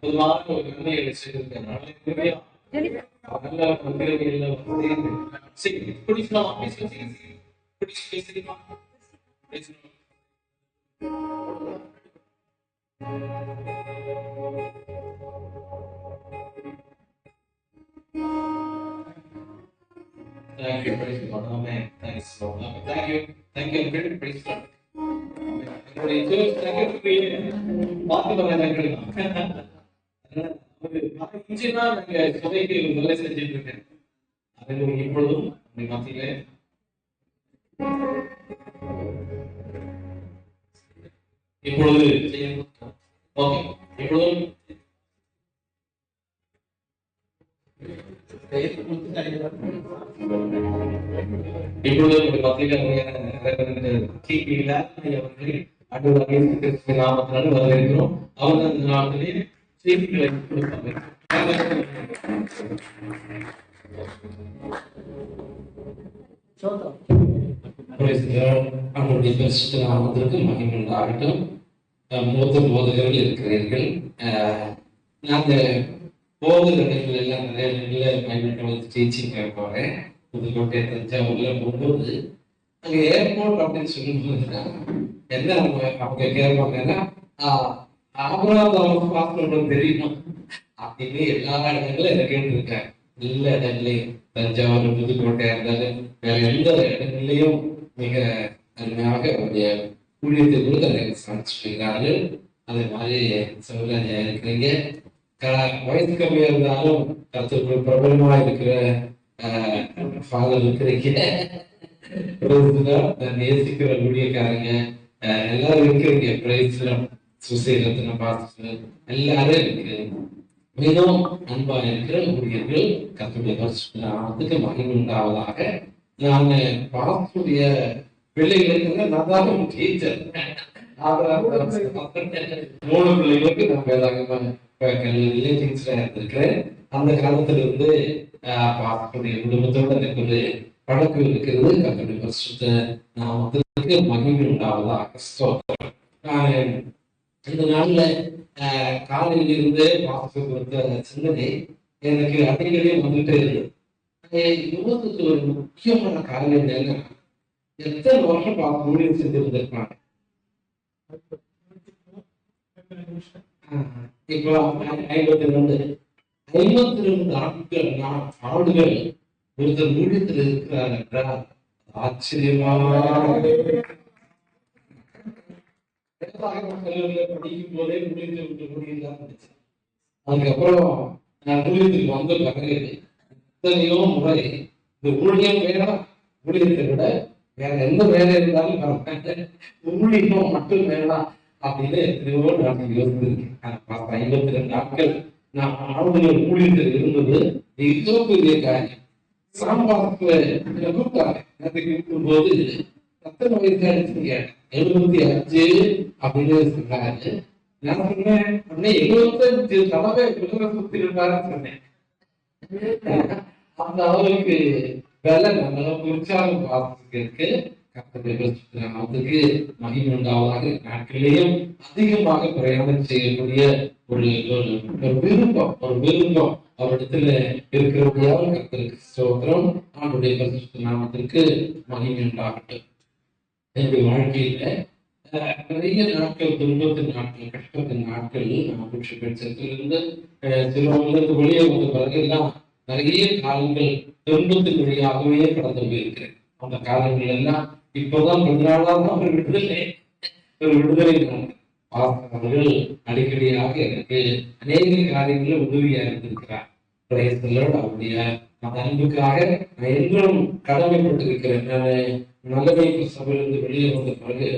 பொதுவாக ஒரு நன்மைகளை செய்திருக்கிறார். Thank you, praise God. Amen. Thanks, Lord. Amen. Thank you, great praise God. என்னுடைய church secretary பார்த்து வர்றாங்க. இன்ஜினா நாங்க சபைக்கு வேலை செஞ்சுட்டு இருக்கேன். அது இப்பொழுதும் மத்தியிலே இப்பொழுது ஓகே இப்பொழுதும் இப்பொழுது நாமத்தினால வரவேற்கிறோம். அவர் அந்த நாட்டிலே செய்திகளை கொடுப்பாங்க. அவருடைய பரிசுத்த நாமத்திற்கு மகிமை உண்டாகட்டும். மூத்த போதகர்கள் இருக்கிறீர்கள். நாங்கள் போகிற இடங்கள் எல்லாம் நிறைய நல்ல பயன்படுத்த டீச்சிங்க போறேன். புதுக்கோட்டை தஞ்சாவூர்ல போகும்போது அங்க ஏர்போர்ட் அப்படின்னு சொல்லும்போது என்ன அவங்க கேட்பாங்கன்னா ஆபராதம் தெரியும் அப்படின்னு எல்லா இடங்களும் எனக்கு கேட்டுருக்கேன். எல்லா இடங்களையும் தஞ்சாவூர் புதுக்கோட்டையா இருந்தாலும் வேற எந்த இடங்கள்லையும் மிக அருமையாக அவருடைய ஊழியத்தை கூட சொல்லியிருக்கிறார்கள். அதே மாதிரி சிவராஜா இருக்கிறீங்க. வயசு கம்மியா இருந்தாலும் கருத்துக்குள் பிரபலமா இருக்கிற ஃபாதர் இருக்கிறீங்க. நேசிக்கிற ஊழியக்காரங்க எல்லாரும் இருக்கிறீங்க. பிரைஸ்லம் சுசேலத்தின பாஸ்டர் எல்லாரும் இருக்கு. மிகவும் அன்பா இருக்கிற ஊழியர்கள் கர்த்தருடைய பரிசுத்தத்துக்கு மகிமை உண்டாவதாக. நான் பாஸ்டருடைய பிள்ளைகளுக்கு நான் தான் டீச்சர். மூணு பிள்ளைகளுக்கு நான் வேதாகமா கல்லூரியிலே டீச்சரா இருந்திருக்கிறேன். அந்த காலத்துல இருந்து பார்க்கக்கூடிய குடும்பத்தோட எனக்கு ஒரு பழக்கம் இருக்கிறது. கத்தருடைய பரிசுத்த நாமத்திற்கு மகிமை உண்டாவதாக ஸ்தோத்திரம். நான் இந்த நாள்ல காலையில இருந்து பார்த்து கொடுத்த சிந்தனை எனக்கு அடிக்கடி வந்துட்டே இருந்தது. யுவத்துக்கு ஒரு முக்கியமான காரியம் என்னன்னா, எத்தனை வருஷம் பார்த்து ஊழியம் செஞ்சிருந்திருப்பாங்க. இப்போ 52 ஆண்டுகள் ஒருத்தர் ஊழியத்தில் இருக்கிறார் என்றால் ஆச்சரியமான கல்லூரியில படிக்கும் போதே ஊழியத்தை விட்டு ஊழியெல்லாம் இருந்துச்சு. அதுக்கப்புறம் நான் ஊழியத்துக்கு வந்த பிறகு எத்தனையோ முறை இந்த ஊழியம் வேணாம், ஊழியத்தை விட வேற எந்த வேலை இருந்தாலும் ஊழியம் மட்டும் வேணாம் அப்படின்னு எத்தனையோ நான் யோசிச்சிருக்கேன். 52 நாட்கள் நான் ஆளுநர் ஊழியத்தில் இருந்தது மிக பெரிய காரியம். சாம்பாரத்துல என்னை கூப்பிட்டாங்க. எனக்கு இருக்கும்போது எத்தனை வயசு அடிச்சுங்க? 75 அப்படின்னு சொன்னாரு. நான் சொன்னேன், 75 தடவை சுத்தி இருந்தாருன்னு சொன்னேன். அந்த அளவுக்கு வேலை நம்ம உற்சாகம் பார்த்துருக்கு. அதுக்கு மகிமை உண்டாவதாக. நாட்களிலேயும் அதிகமாக பிரயாணம் செய்யக்கூடிய ஒரு விருப்பம் அவரிடத்துல இருக்கிறபடியாக கர்த்தருக்கு ஸ்தோத்திரம். அவருடைய பரிசுத்த நாமத்திற்கு மகிமை உண்டாகட்டும். என்னுடைய வாழ்க்கையில நிறைய நாட்கள், துன்பத்தின் நாட்கள், கஷ்டத்தின் நாட்கள், நான் பெற்றிருந்து சிலவங்களுக்கு வெளியே வந்த பிறகுதான் நிறைய காலங்கள் துன்பத்தின் வழியாகவே கடந்து போயிருக்கிறேன். அந்த காலங்கள் எல்லாம் இப்பதான் கொஞ்ச நாளாக ஒரு விடுதலை அவர்கள் அடிக்கடியாக எனக்கு அநேக காரியங்களில் உதவியா இருந்திருக்கிறார். அவருடைய அந்த அன்புக்காக நான் எங்களும் கடமைப்பட்டிருக்கிறேன். நான் நல்லவை சபையிலிருந்து வெளியே வந்த பிறகு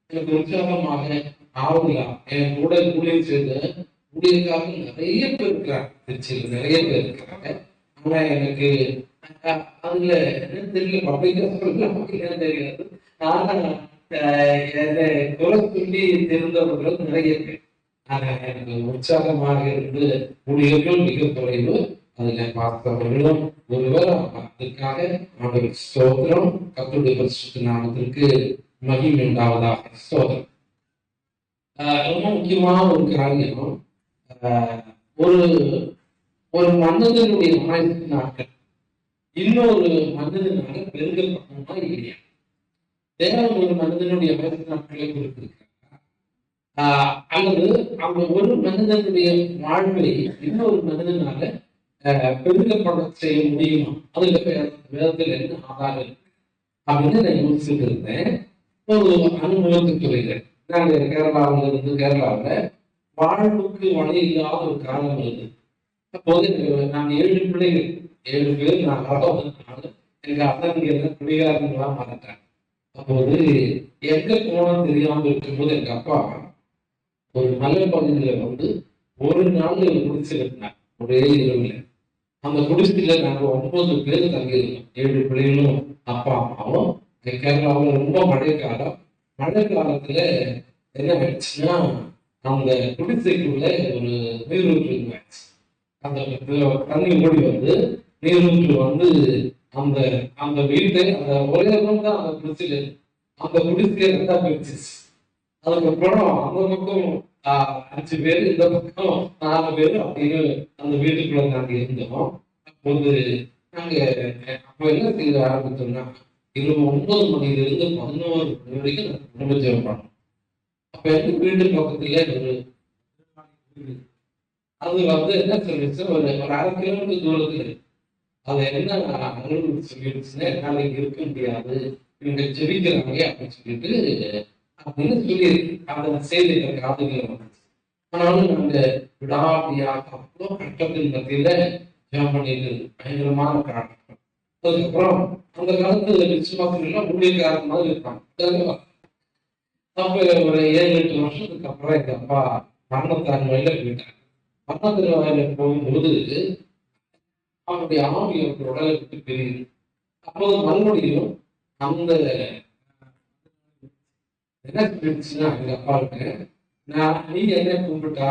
எனக்கு உற்சாகமாக ஆவலாம். என் கூட ஊழியர் செய்த ஊழியர்களுக்காக நிறைய பேர் இருக்கிறாங்க. திருச்சியில் நிறைய பேர் இருக்கிறாங்க. ஆனா எனக்கு அதுல என்ன தெரியல, பப்ளிக்கா தெரியாது. ஆனா குறை சொல்லி தெரிந்தவர்கள் நிறைய பேர். ஆனா எனக்கு உற்சாகமாக இருந்து ஊழியர்கள் மிக குறைவு. அதுல பார்த்தவர்களும் ஒருவர். அதுக்காக அவர்கள் ஸ்தோத்திரம். கர்த்தருடைய பரிசுத்த நாமத்திற்கு மகிமை உண்டாவதாக. ஸ்தோத்திரம். ரொம்ப முக்கியமான ஒரு காரியம், ஒரு ஒரு மன்னதனுடைய ஆயுசு நாட்கள் இன்னொரு மன்னதனால பெருகப்படணுமா இல்லையா? தேவன் ஒரு மனிதனுடைய ஆயுசு நாட்களை கொடுத்திருக்கிறார். அல்லது அந்த ஒரு மனிதனுடைய வாழ்வை இன்னொரு மனிதனால பெருகப்பட செய்ய முடியுமா? அதுல வேதத்தில் என்ன ஆதாரம் இருக்கு அப்படின்னு நான் யோசிச்சுட்டு இருந்தேன். ஒரு அனுபவத்தை சொல்லிடுறேன். நாங்க கேரளாவில் வாழ்வுக்கு வழி இல்லாத ஒரு காலம் இருந்தது. அப்போது நான் 7 பிள்ளைகள், 7 பேர். நான் எங்க அண்ணன் குடிகாரங்களா மாறிட்டாங்க. அப்போது எங்க போனோம் தெரியாம இருக்கும்போது எங்க அப்பா ஒரு மலை பகுதியில வந்து ஒரு நாள் குடிசை கட்டினாங்க. ஒரே இரவுல அந்த குடிசையில நாங்க 9 பேர் தங்கியிருந்தோம். 7 பிள்ளைகளும் அப்பா அம்மாவும். கேரளாவில் ரொம்ப மழை காலத்துல என்ன ஆயிடுச்சுன்னா, அந்த குடிசைக்குள்ள ஒரு நீரூற்று ஆயிடுச்சு. அந்த தண்ணி ஓடி வந்து நீரூற்று வந்து அந்த அந்த வீட்டை, அந்த ஒரே தான் அந்த குடிசையில, அந்த குடிசையை 2ஆ பிரிச்சிச்சு. அதுக்கப்புறம் அந்த பக்கம் 5 பேர், இந்த பக்கம் 4 பேர் அப்படின்னு அந்த வீட்டுக்குள்ள நாங்க இருந்தோம். அப்போது நாங்க அப்போ என்ன செய்ய ஆரம்பிச்சோம்னா, இரவு 9 மணிலிருந்து 11 மணி வரைக்கும் நாங்கள் குடும்ப ஜெபம் பண்ணோம். அப்ப எங்க வீட்டு பக்கத்துல ஒரு அது வந்து என்ன சொல்லிச்சு, ஒரு 1/2 கிலோமீட்டர் தூரத்துல இருக்கு. அது என்ன அலுவலகம் சொல்லிடுச்சுன்னா, என்னால இங்க இருக்க முடியாது, இவங்க ஜெபிக்கிறாங்க அப்படின்னு சொல்லிட்டு அப்படின்னு சொல்லியிருக்கு. அந்த செய்தி எனக்கு காதுகளை வந்துச்சு. ஆனாலும் நாங்க விடாபியாக அவ்வளோ கஷ்டத்தின் மத்தியில ஜெபம் பண்ணிட்டு பயங்கரமான காரணம். அதுக்கப்புறம் அந்த காலத்துல விசுவாசம் எல்லாம் ஊழியக்காரன் மாதிரி இருப்பாங்க. அப்ப ஒரு 7-8 வருஷத்துக்கு அப்புறம் எங்க அப்பா மரணத்தாங்க வயல போயிட்டாங்க. மரணத்தின் வயல போகும்போது அவனுடைய ஆவி அவருடைய உடலை விட்டு பிரியுது. அப்போது மறுபடியும் அந்த என்ன சொல்லிடுச்சுன்னா எங்க அப்பாவுக்கு, நீ என்ன கும்பிட்டா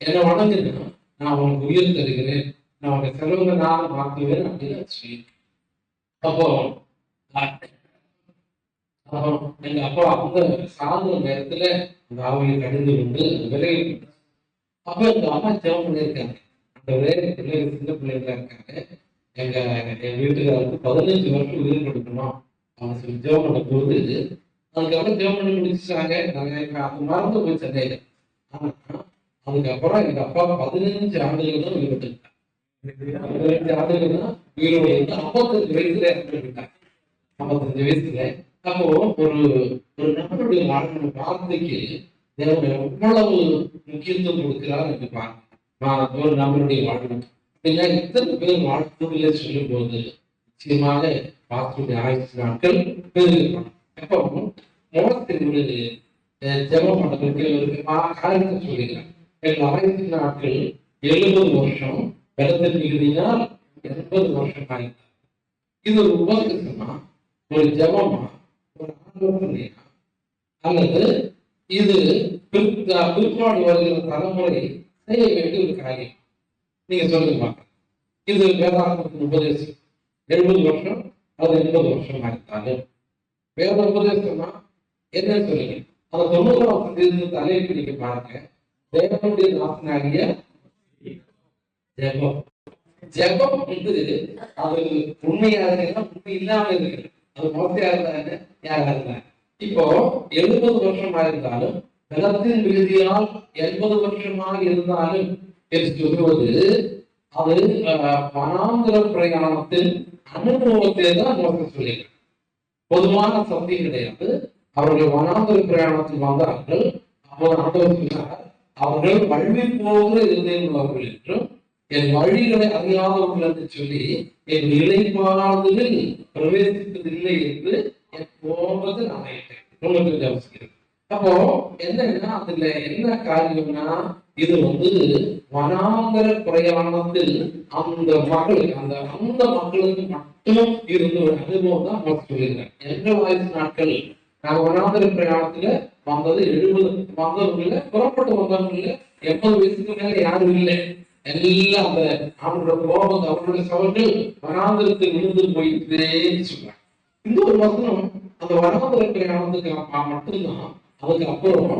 என்ன வணங்குனா நான் உனக்கு உயிர் தருகிறேன், நான் உங்க செலவுல நான் மாற்றுவேன் அப்படின்னு சொல்லி. அப்போ எங்க அப்பா அந்த சாதன நேரத்துல அந்த ஆவியை கடிந்து கொண்டு விலகி. அப்ப எங்க அம்மா ஜெபம் பண்ணியிருக்காங்க. அந்த ஒரே பிள்ளைங்க சின்ன பிள்ளைங்களா இருக்காங்க. என் வீட்டுக்காரருக்கு 15 வருஷம் உயிர் கொடுக்கணும் அவங்க சொல்லி ஜெபம் பண்ண போது, அதுக்கப்புறம் ஜெபம் பண்ணி முடிச்சாங்க. நாங்க அது மறந்து போய் சென்னையில. ஆனா அதுக்கப்புறம் எங்க அப்பா 15 ஆண்டுகள் தான் உயிர் விட்டுருக்காங்க. 15 ஆண்டுகள் தான் உயிரோடு இருந்து 55 வயசுல இறந்துட்டாங்க. 55 வயசுல. அப்போ ஒரு நபருடைய வார்த்தைக்கு தேவன் எவ்வளவு முக்கியத்துவம் கொடுக்கிறார் என்று பாருங்க. ஒரு நபருடைய வாழ்வு இத்தனை பேர் வாழ்த்துக்களை சொல்லும் போது நிச்சயமாக பாஸ்டருடைய ஆயுசு நாட்கள் பெருகிருப்பாங்க. அப்போ மோசத்தின் ஒரு ஜெபம் பண்ண காரணத்தை சொல்லிக்கிறாங்க. எங்கள் ஆயுசு நாட்கள் 70 வருஷம், பலத்தின் மிகுதியினால் 80 வருஷம் ஆயிட்டார். இது ஒரு உபதேசமா, ஒரு ஜெபமா, ஒரு ஆலோசனையா, அல்லது இது பிற்பாடு வருகிற தலைமுறை செய்ய வேண்டிய ஒரு காரியம்? நீங்க சொல்லுங்க. இது வேதாந்தத்தின் உபதேசம் 70 வருஷம் அது 80 வருஷமா இருந்தாலும் வேத உபதேசமா என்ன சொல்லுங்க? அந்த 90 தலைப்பு நீங்க பாருங்க. தேவனுடைய நாசனாகிய ஜெபம். ஜெபம் அது உண்மையாக இருக்கலாம், உண்மை இல்லாம இருக்கு. அது மோசையா இருந்தாங்க, யாரா இருந்தாங்க. இப்போ 70 வருஷமா இருந்தாலும் பலத்தின் விருதியால் 80 வருஷமாக இருந்தாலும் என்று சொல்லுவது அது வனாந்திர பிரயாணத்தின் அனுபவத்தை தான் மோசம் சொல்லியிருக்காங்க. பொதுவான சத்தியம் கிடையாது. அவர்கள் வனாந்திர பிரயாணத்தில் வந்தார்கள். அப்போது ஆண்டவர் அவர்கள் வழி போகிற இருதயம் உள்ளவர்கள் என்றும் என் வழிகளை அறியாதவர்கள் என்று சொல்லி என் இலைப்பாறுதலில் பிரவேசிப்பதில்லை என்று என் போவது நான் அவசியம். அப்போ என்னன்னா அதுல என்ன காரியம்னா, இது வனாந்தர பிரயாணத்தில் அந்த மக்களுக்கு அந்த மக்களுக்கு மட்டும் இருந்த ஒரு அனுபவம் தான் சொல்லியிருக்கேன். எங்கள் வயசு நாட்கள் நாங்க வனாந்தர பிரயாணத்துல வந்தது 70 வந்தவங்கள, புறப்பட்டு வந்தவங்கள 80 வயசுக்கு மேல யாரும் இல்லை. எல்லாம் அந்த அவங்களோட கோபம், அவர்களுடைய சவர்கள் வனாந்தரத்தில் விழுந்து போயிட்டேன்னு சொல்றாங்க. இந்த ஒரு வசனம் அந்த வனாந்தர பிரயாணத்துக்கு மட்டும்தான். அதுக்கு அப்புறம்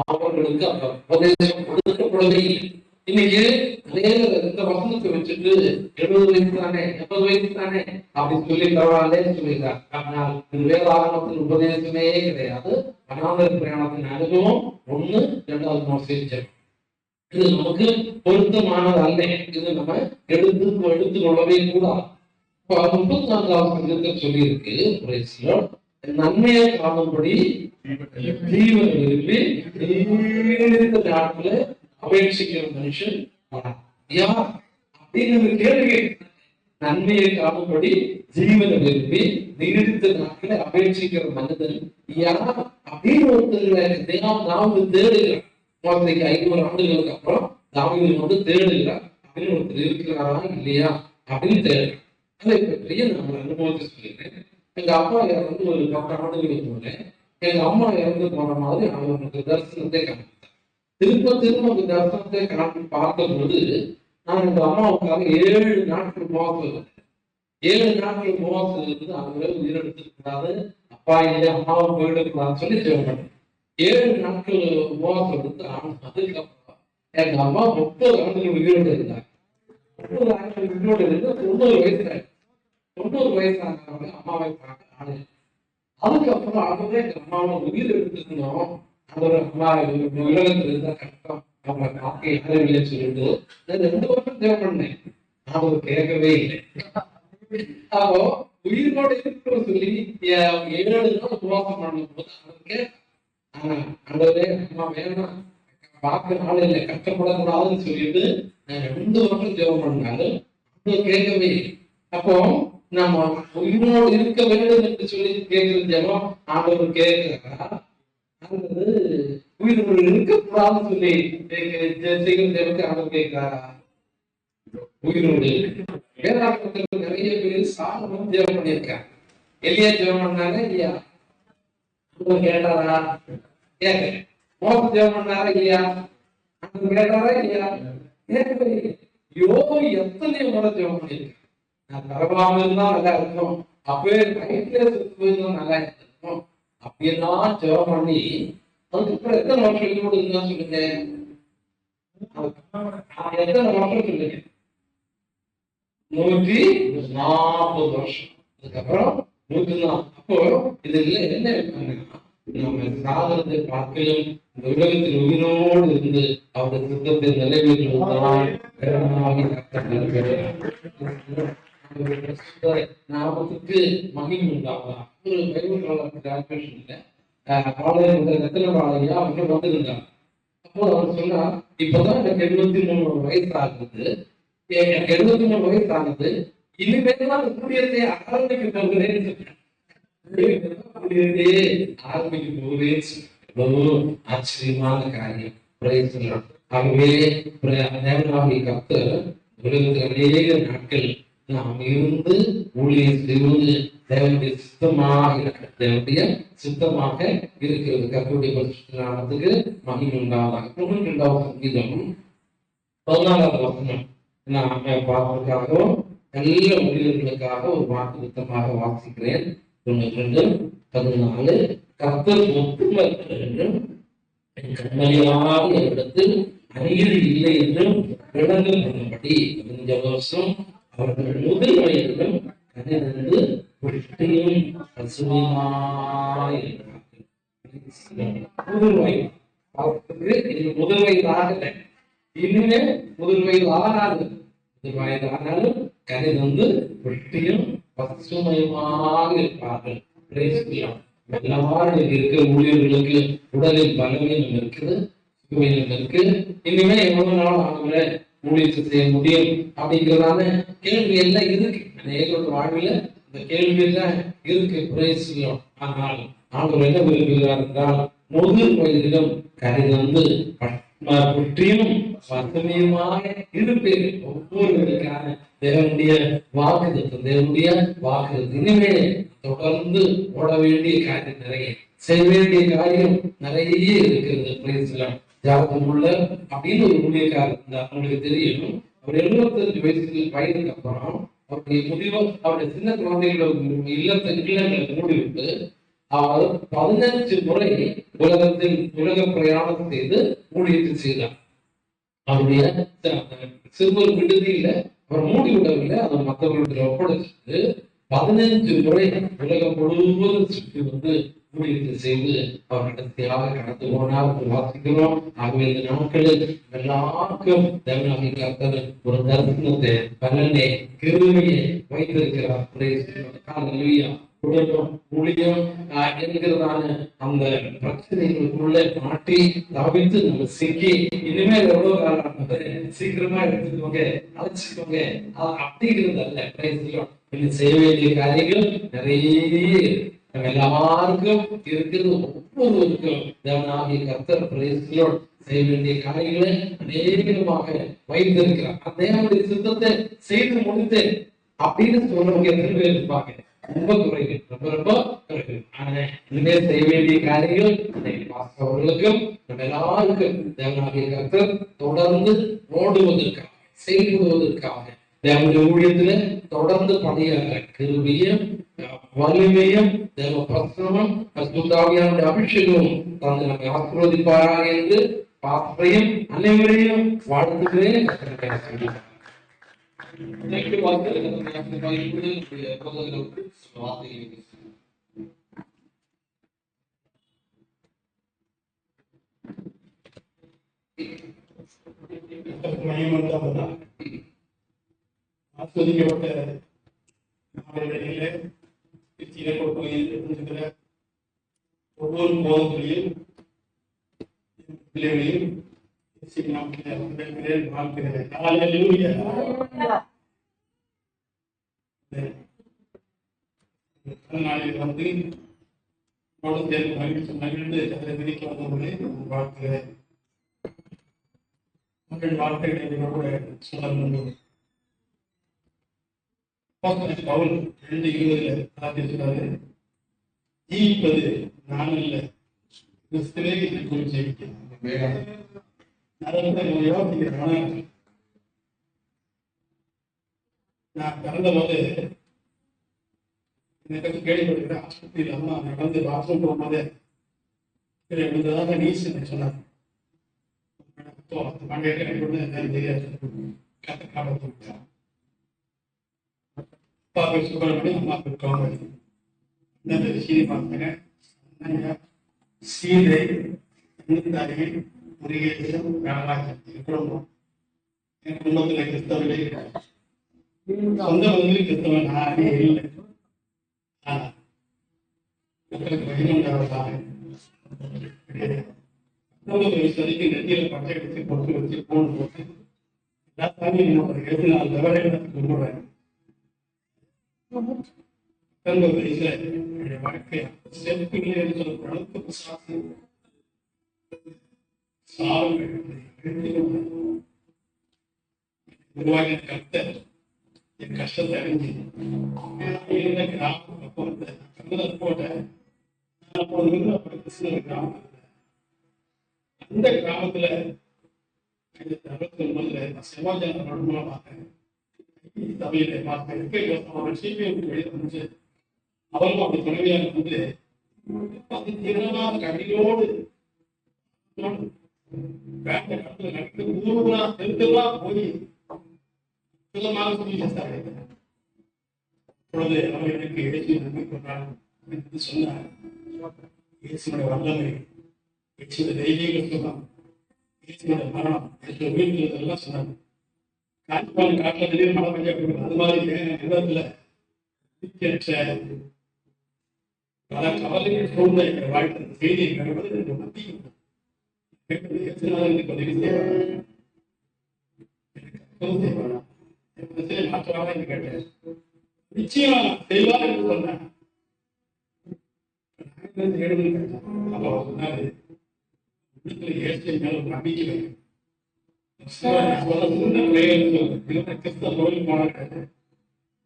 அவர்களுக்கு அந்த உபதேசம் கொடுக்கப்படவே இல்லை. இன்னைக்கு இந்த வசனத்தை வச்சுட்டு 70 வயசு தானே, 80 வயசு தானே அப்படின்னு சொல்லி பரவாயில்லன்னு சொல்லியிருக்காங்க. ஆனால் இது வேதாகமத்தின் உபதேசமே கிடையாது. வனாந்தர பிரயாணத்தின் அனுபவம் 1, 2வது மோசே. இது நமக்கு பொருத்தமானது அல்ல. இது நம்ம எடுத்துக்கொள்ளவே கூடாது. 34வது சங்கத்தில் சொல்லி இருக்கு, நன்மையை காணும்படி ஜீவன் விரும்பி நாட்களை அபேட்சிக்கிற மனுஷன் யார் அப்படின்னு கேள்வி. நன்மையை காணும்படி ஜீவனை விரும்பி நீடித்த நாட்களை அபேட்சிக்கிற மனிதன் யார் அப்படின்னு ஒருத்தர்களை தாவீது தேடுகிறார். 500 ஆண்டுகளுக்கு அப்புறம் தாவீது தேடுகிறார். அப்படின்னு ஒருத்தர் இருக்கிறாரா இல்லையா அப்படின்னு தேடுறார். அதை பற்றிய நான் அனுபவத்தை சொல்லிக்கிறேன். எங்க அப்பா இறந்து ஒரு 10 ஆண்டுகளுக்கு முன்னே எங்க அம்மா இறந்து போன மாதிரி அவங்களுக்கு தரிசனத்தை காண்பித்தார். திரும்ப அந்த தரிசனத்தை காண்பி பார்க்கும்போது நான் எங்க அம்மாவுக்காக 7 நாட்கள் உபவாசம் இருந்தேன். 7 நாட்கள் உபவாசம் இருந்து அவங்களே உயிரெடுத்துக்கூடாது, அப்பா இல்லை அம்மாவும் போயிடக்கூடாதுன்னு சொல்லி ஜெபம். 7 நாட்கள் உபவாசம் இருந்து அதுக்கப்புறம் எங்க அம்மா 30 ஆண்டுகள் உயிரோடு இருந்தாங்க. 30 ஆண்டுகள் உயிரோடு இருந்து 90 வயசுல 90 வயசானவங்க அம்மாவை பார்க்க ஆளு. அதுக்கப்புறம் அவங்க எங்க அம்மாவை உயிர் எடுத்துக்கணும், அவர் அம்மா உலகத்துல இருந்தா கஷ்டம், அவங்க பார்க்க யாரும் இல்லைன்னு சொல்லிட்டு 2 வருஷம் தேவை பண்ணேன். அவங்க கேட்கவே இல்லை. அப்போ உயிரோடு இருக்கிற சொல்லி 7 நாள் உபவாசம் பண்ணும் போது அவங்க ஆனா அந்தவே அம்மா வேணாம், பார்க்க நாள் இல்லை, கஷ்டப்படக்கூடாதுன்னு சொல்லிட்டு 2 வருஷம் தேவை பண்ணாலும் அவங்க கேட்கவே இல்லை. அப்போ நம்ம உயிரோடு இருக்க வேண்டும் என்று சொல்லி கேட்கிற ஜெபம் ஆண்டவர் கேட்கிறா, அல்லது உயிரோடு இருக்கக்கூடாதுன்னு சொல்லி செய்கிற ஜெபத்துக்கு ஆண்டவர் கேட்கிறாரா? உயிரோடு வேதாகமத்தில் நிறைய பேர் சாலமோன் ஜெபம் பண்ணியிருக்காங்க. எலியா ஜெபம் பண்ணாங்க இல்லையா? கேட்டாரா? கேட்க மோச ஜெபம் பண்ணாரா இல்லையா? கேட்டாரா இல்லையா? கேட்கவே. யோபு எத்தனை முறை ஜெபம் பண்ணிருக்கேன். நான் பரவாம இருந்தா நல்லா இருக்கும், அப்பவே வயிற்றுல சுத்து போயிருந்தா நல்லா இருக்கும் அப்படியெல்லாம் ஜெபம் பண்ணி அதுக்கப்புறம் எத்தனை வருஷம் சொல்லி கொடுக்குதான் சொல்லுங்க. எத்தனை வருஷம் சொல்லுங்க? 140 வருஷம். அதுக்கப்புறம் 104. அப்போ இதுல என்ன இருக்காங்கன்னா, நம்ம சாதனத்தை பார்க்கலும் இந்த உலகத்தில் உயிரோடு இருந்து அவருடைய சுத்தத்தை நிறைவேற்றுவதுதான் நாமத்துக்கு மகிமை உண்டாகலாம். ஒரு பைபிள் டிரான்ஸ்லேஷன்ல ரத்தன பாளையா அவங்க வந்திருந்தாங்க. அப்போ அவர் சொன்னா, இப்பதான் எனக்கு 73 வயசு ஆகுது, எனக்கு 73 வயசு ஆகுது, இனிமேல் தான் ஊழியத்தை ஆரம்பிக்க போகிறேன்னு சொன்னேன். ஆரம்பிக்க போகிறேன். எவ்வளவு ஆச்சரியமான காரியம். ஆகவே தேவனாகிய கர்த்தர் உலகத்தில் அநேக நாட்கள் நாம் இருந்து ஊழியம் செய்வது தேவனுடைய சுத்தமாக சுத்தமாக இருக்கிறது. கர்த்தருடைய பரிசுத்த நாமத்துக்கு மகிமை உண்டாவதாக. 92வது சங்கீதம் 14வது வசனம் நான் பார்ப்பதற்காகவும் நல்ல ஊழியர்களுக்காக ஒரு வாக்குத்தமாக வாசிக்கிறேன். 92:14 கர்த்தர் ஒப்புவர் என்றும் கண்மணியாக இடத்தில் அநீதி இல்லை என்றும் விளங்கும் பண்ணும்படி 15 வருஷம் அவர்கள் முதல் வயதிலும் கனிந்து புஷ்டியும் பசுமையாயிருக்கிறார்கள். முதல் வயது முதல் வயது ஆகல, இனிமே முதல் வயது ஆகாது. முதல் வயது ஆனாலும் கனிந்து புஷ்டியும் பசுமையுமாக இருப்பார்கள். எல்லாரும் இருக்க ஊழியர்களுக்கு உடலில் பலவீனம் இருக்குது, சுகவீனம் இருக்கு. இனிமே எவ்வளவு நாள் ஆகல ஊழியத்தை செய்ய முடியும் அப்படிங்கிறதான கேள்வி எல்லாம் இருக்கு. அநேகரோட வாழ்வில இந்த கேள்வி எல்லாம் இருக்கு. பிரேசியம். ஆனால் ஆண்டவர் என்ன விரும்புகிறார் என்றால், முதல் வயதிலும் கனிந்து புற்றியும் பசுமையுமாக இருப்பேன். ஒவ்வொருவருக்கான தேவனுடைய வாக்குத்தத்தம், தேவனுடைய வாக்குத்தத்தம். இனிமே தொடர்ந்து ஓட வேண்டிய காரியம் நிறைய, செய்ய வேண்டிய காரியம் நிறைய இருக்கிறது. ஜாபமுள்ள அப்படின்னு ஒரு ஊழியக்காரர் இருந்தார். உங்களுக்கு தெரியும், அவர் 75 வயதுக்கு அப்புறம் அவருடைய முடிவு, அவருடைய சின்ன குழந்தைகளை இல்லங்களை மூடிவிட்டு அவர் 15 முறை உலக பிரயாணம் செய்து ஊழியத்தை செய்தார். அவருடைய சிறுவர் விடுதியில அவர் மூடி விடவில்லை, அவர் மற்றவர்களுக்கு ஒப்படைச்சிட்டு 15 முறை உலகம் முழுவதும் சுற்றி வந்து ஊழியத்தை செய்து அவர் கடைசியாக கடந்து போனார். வாசிக்கிறோம். ஆகவே இந்த நாட்களில் எல்லாருக்கும் தேவனாகிய கர்த்தர் ஒரு தரிசனத்தை, பலனை, கிருபையை வைத்திருக்கிறார். குடும்பம், ஊழியம் என்கிறதான அந்த பிரச்சனைகளுக்குள்ள மாட்டி தவிர்த்து நம்ம சிக்கி இனிமேல் எவ்வளவு காலம் சீக்கிரமா எடுத்துக்கோங்க, அழைச்சிக்கோங்க அப்படிங்கிறது அல்ல. செய்ய வேண்டிய காரியங்கள் நிறைய நம்ம எல்லாருக்கும் இருக்கிறது. ஒவ்வொருவருக்கும் தேவனாகிய கர்த்தர் பிரேசிலோடு செய்ய வேண்டிய காரியங்களை அநேகமாக வைத்திருக்கிறார். தேவனுடைய சித்தத்தை செய்து முடித்தேன் அப்படின்னு சொல்றவங்க எத்தனை பேர் இருப்பாங்க? ரொம்ப குறைவு, ரொம்ப குறைவு. ஆனா இனிமேல் செய்ய வேண்டிய காரியங்கள் அவர்களுக்கும் நம்ம எல்லாருக்கும் தேவனாகிய கர்த்தர் தொடர்ந்து ஓடுவதற்காக, செயல்படுவதற்காக, தேவனுடைய ஊழியத்துல தொடர்ந்து பணியாற்ற கிருபையும் வலிமையும் தேவ பிரசனமும் பரிசுத்தாவியானுடைய அபிஷேகமும் தந்து நம்மை ஆசீர்வதிப்பாராக என்று பாப்பையும் அனைவரையும் வாழ்த்துகிறேன். ஆஸ்வதிக்கப்பட்ட நாளிலே திருச்சியிலே கொடுக்கிற ஒவ்வொரு போதங்களையும் பிள்ளைகளையும் நாளில் வந்து மகிழ்ந்து அதை விதிக்க வந்தவர்களே வாழ்க்கிறேன். உங்கள் வாழ்க்கைகளை சொல்ல முடியும். பவுல் 2:20 ஜீவிப்பது நான் இல்லை, கிறிஸ்துவே எனக்குள் ஜீவிக்கிறார். அதை யோசிக்கிறேன். நான் பிறந்தபோது கேள்விப்படுகிறேன், ஆஸ்பத்திரியில் அம்மா நடந்து பாத்ரூம் போகும்போது விழுந்ததாக நீஸ் சொன்னார். தெரியாது கத்த காப்பாற்ற அப்பாவுக்கு சுப்பிரமணியம், அம்மாவுக்கு கோமதி. சீதை பார்த்தேன். சீதை, தாயி, முருகேசன், ராமாஜன் குடும்பம். என் குடும்பத்தில் கிறிஸ்தவர்களே இருக்கிறார். சொந்த வந்து கிறிஸ்தவன் நானே இல்லை. மக்களுக்கு வழிமுண்டாவதாக 19 வயசு வரைக்கும் நெத்தியில பட்டை எடுத்து பொறுத்து வச்சு போன் போட்டு எல்லா சாமியும் 24 லெவலில் கும்பிடுறேன். 19 வயசுல என்னுடைய வாழ்க்கையை செல்ஃபிலே சொல்லப்படும் சாசி உருவாகிய கர்த்தர் என் கஷ்டத்தை அறிஞ்சு இருந்த கிராமம் அப்போ போட்டேன். கிருஷ்ணகிரி கிராமம், அந்த கிராமத்துல 1969 சிவாஜான மூலமாக சபையில பார்த்தேன். சிபிஎம் வெளியே வந்து அவரும் அப்படி துணைவியாக வந்து கடியோடு பேங்க கடத்துல நடந்து ஊருலா தெருத்தெல்லாம் போய் சுத்தமாக சொல்லி அப்பொழுது அவர் எனக்கு இயேசு நன்மை கொண்டார் என்று சொன்னார். இயேசுடைய வல்லமை, இயேசுடைய தெய்வீக சுகம், இயேசுடைய மரணம், இயேசுடைய உயிர்த்தெல்லாம் சொன்னார். காட்சிப்பாடு காட்டுல திடீர்னு மழை பெய்ய கொடுக்குது. அது மாதிரி நேரத்துல பல கவலைகள் சூழ்ந்த எங்கள் வாழ்க்கை செய்தியை கேட்பது எனக்கு மத்திய கேட்பது எத்தனாவது பதிவு செய்வாங்க. மாற்றமாக என்று கேட்டேன். நிச்சயமா செய்வார் என்று சொன்னேன். அப்போ சொன்னாரு, ஏற்ற மேல ஒரு நம்பிக்கை வைக்கும். கிறிஸ்தவ கோயில் போனாங்க,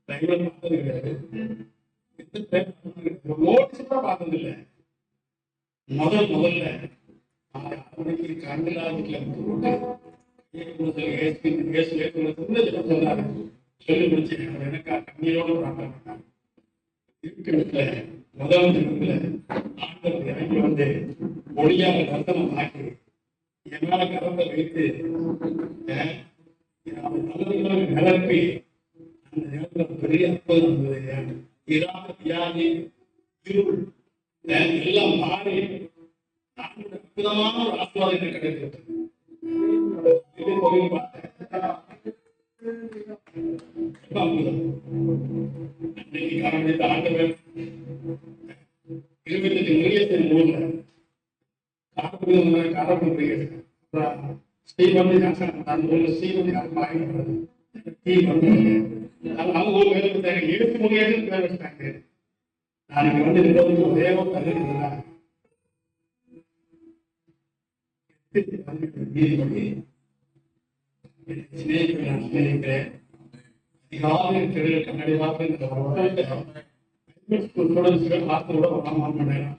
பார்த்தது கிடையாது, பார்த்தது இல்லை. முதல்ல கண்ணிலா வீட்டுல சொன்னாரு, சொல்லி முடிச்சு எனக்கா கண்ணியோட பிரார்த்தனை இருக்கிற முதல் தினத்துல ஆண்டவர் இறங்கி வந்து ஒளியாக தர்சனம் ஆக்கி என்னால கரத்தை வைத்து நிரப்பி அந்த நேரத்துல பெரிய அற்புதம் இருந்தது. இராத வியாதி இருள் எல்லாம் மாறி அற்புதமான ஒரு ஆசீர்வாதத்தை கிடைக்கிறது. அன்னைக்கு காரணத்தை ஆண்டவர் 28 மில்லியன் ஊர்ல காரணம் ஸ்ரீவந்தி அந்த ஊர்ல ஸ்ரீவந்தி அவங்க ஊர் பேர் வச்சாங்க, 7 மில்லியன் பேர் வச்சாங்க. நாளைக்கு வந்து ஒரே ஒரு தகுதி நீதிபதி சிநேகிக்கிறேன். அதிகாலை தெருவில் கண்ணாடி வார்த்தை வார்த்தை கூட 1 மணி நேரம்,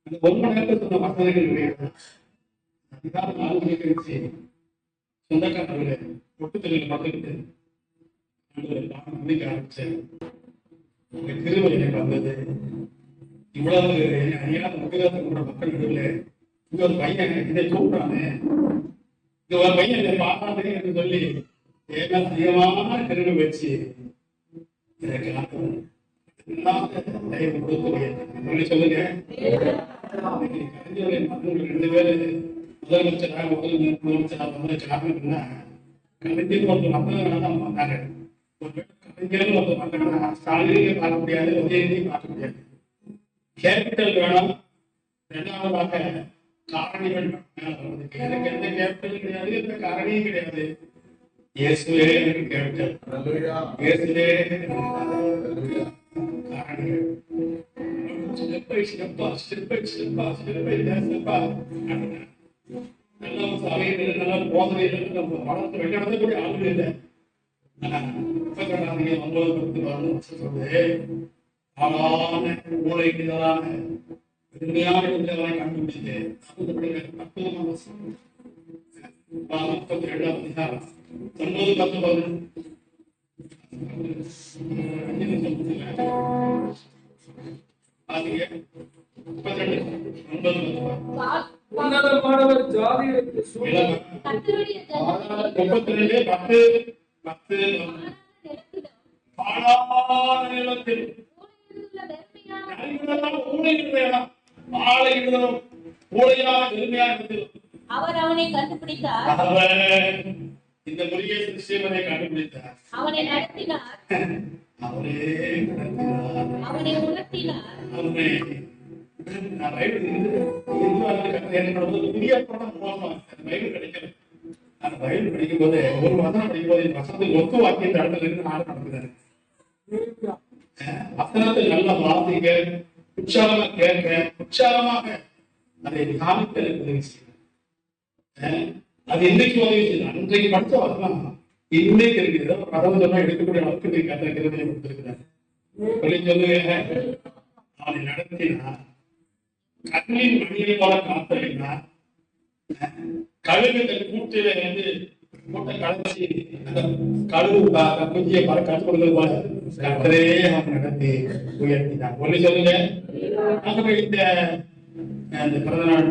அந்த 1 மணி நேரத்தில் சொன்ன வசதிகள் கிடையாது. அதிகாலை 4 மணிக்கு வச்சு சொந்தக்காரர்கள் ஒட்டு தெருவில் பார்த்துக்கிட்டு மணிக்கு ஆரம்பிச்சேன். திருவள்ளி எனக்கு வந்தது. இவ்வளவு அறியாத முகத்தை கூட மக்கள் நடுவில் இங்க ஒரு பையன் இதை கூப்பிட்டானே, இங்க ஒரு பையன் இதை பார்த்தானே என்று சொல்லி ஏன்னா அதிகமான கருணை வச்சு எனக்கு தயவு கொடுக்க சொல்லுங்க. 2 பேரு முதலமைச்சராக முதலமைச்சராக வந்த காரணம் என்ன, கலைஞர் ஒரு மக்கள் வந்தாங்க. கலைஞர் ஒரு மக்கள் ஸ்டாலினையும் பார்க்க முடியாது, உதயநிதியும் பார்க்க முடியாது. கேபிட்டல் வேணும். 2வது காரணிகள் எனக்கு எந்த கேபிட்டல் கிடையாது, எந்த காரணியும் கிடையாது. இயேசுவே எனக்கு கேபிட்டல், இயேசுவே காரணிகள். ஸ்டெப் பை ஸ்டெப்பா நல்லா சபையில் நல்லா போதனையில் நம்ம வளர்த்து வெளிநடத்தக்கூடிய ஆளுநர் இல்லை. 39 சொல்றது ஆளான மூளைகளான பெருமையான இடத்துல அவரை கண்டுபிடித்து அவருடைய அற்புதமான வசனம். 32 அதிகாரம் 9, 10, 11. ஆதியே 32, 9, 10. உன்னதமானவர் ஜாதிகளுக்கு கர்த்தருடைய ஜனங்கள் 32, 10, 10. பாழான நிலத்தில் பூமியிலுள்ள வெறுமையான நரிகளெல்லாம் ஊழையிடுற இடம். ஆலையிடுதலும் ஊழையான வெறுமையான இடத்திலும் அவர் அவனை கண்டுபிடித்தார், அவர் இந்த முருகேசன் ஸ்ரீமனை கண்டுபிடித்தார். அவனை நடத்தினார், அவரே நடத்தினார். அவனை உணர்த்தினார். அவரை நான் பைபிள் என்னோட புதிய படம் மோசம் பைபிள் கிடைக்கல. நான் பைபிள் படிக்கும் போது ஒரு வசனம் படிக்கும் போது வசனத்துக்கு ஒத்து வாக்கிய இடத்துல இருந்து நாடு நடக்குது. வசனத்தை நல்லா வாசிக்க, உற்சாகமா கேட்க, உற்சாகமாக அதை தியானிக்க எனக்கு உதவி செய்யும். அது இன்னைக்கு உதவி செய்யும். அன்றைக்கு படிச்ச வசனம் இன்னைக்கு இருக்குது. கதவு சொன்னா எடுக்கக்கூடிய அளவுக்கு நீங்க கதை கிருபையை கொடுத்திருக்கிறார். சொல்லி சொல்லுவேன், அவனை நடத்தினா கண்ணின் மணியை போல காத்தலைன்னா கழுகு கூட்டில வந்து கூட்ட கலைச்சி அந்த கழுகு குஞ்சியை பல கற்றுக் கொடுத்தது போல கத்தரே அவன் நடத்தி உயர்த்தினான். ஒண்ணு சொல்லுங்க, ஆகவே இந்த பிறந்த நாள்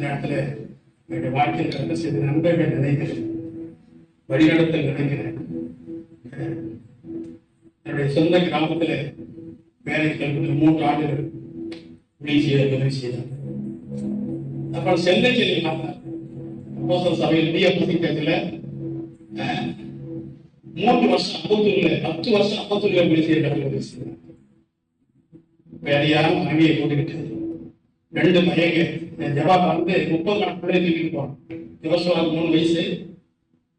நேரத்துல என்னுடைய வாழ்க்கையில் கற்று செய்த நண்பர்கள் நினைக்கிறேன், வழிநடத்தல் நினைக்கிறேன். என்னுடைய சொந்த கிராமத்துல வேலைக்கு 3 ஆண்டுகள் உதவி செய்தார். அப்புறம் சென்னை செல்லினாங்க சபையில் டிஎம்சி கேட்கல 3 வருஷம் அம்பத்தூர்ல 10 வருஷம் அம்பத்தூர்ல உதவி செய்தார். வேலையான மனைவியை போட்டுக்கிட்டு 2 பையங்க ஜவாப் வந்து 30 நாள் பிள்ளை தூக்கிட்டு போனோம். யோசுவாவுக்கு 3 வயசு,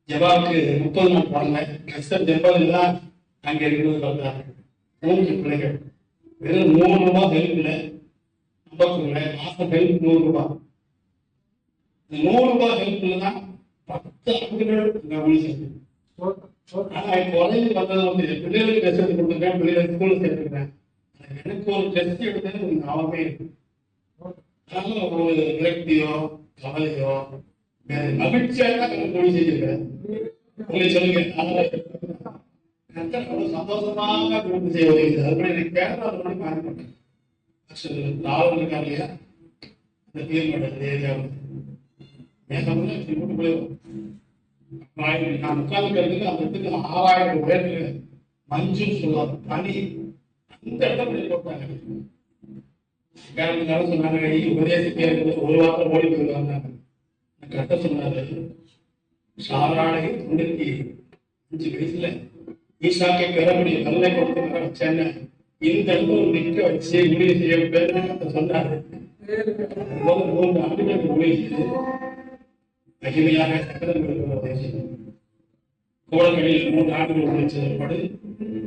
ஜவாவுக்கு 30 நாள் போடல. கஷ்டம் ஜப்பாவில் தான் அங்கே இருக்கிறது பார்த்தாங்க. 3 பிள்ளைகள் வெறும் 100 ரூபாய் ஹெல்ப்ல மாசம் ஹெல்ப் 100 ரூபாய். 100 ரூபாய் ஹெல்ப்ல தான் 10 ஆண்டுகள் முடிச்சது. ஆனா குறைஞ்சு வந்தது வந்து பிள்ளைகளுக்கு ட்ரெஸ் எடுத்து கொடுத்துருக்கேன், பிள்ளைகளை ஸ்கூல்ல சேர்த்துருக்கேன். எனக்கு ஒரு ட்ரெஸ் எடுத்தது ஞாபகமே இருக்கு. அதனால ஒரு விரக்தியோ கவலையோ மகிழ்ச்சியாக மொழி செஞ்சிருக்கிறேன். உங்களுக்கு சொல்லுங்க, சந்தோஷமாக குடும்பம் செய்ய உதவி. அதுபடி எனக்கு கேரளா மணி மாறிப்பட்டேன். ராவல் இருக்கா இல்லையா, அந்த தீர்மானம் ஏரியாவில் வீட்டுக்குள்ளே நான் உட்கார்ந்துக்கிறதுக்கு அந்த இடத்துக்கு 6000 உயரத்துல மஞ்சுன்னு சொல்லுவாங்க, பனி. அந்த இடத்துல போட்டாங்க. கேரளால சொன்னாங்க, உபதேசிக்க 1 வாரம் ஓடி போய் வந்தாங்க. கட்ட சொன்னாரு, சாராளை 95 வயசுல ஈசாக்கை பெறக்கூடிய நல்லை கொடுத்து வர வச்சேன்னு இந்த இடத்துல நிற்க வச்சு முடிவு செய்ய பேர் சொன்னாரு. 3 ஆண்டுகளுக்கு முடிவு செய்து மகிமையாக கோடக்கடியில் 3 ஆண்டுகள் முடிச்சதோடு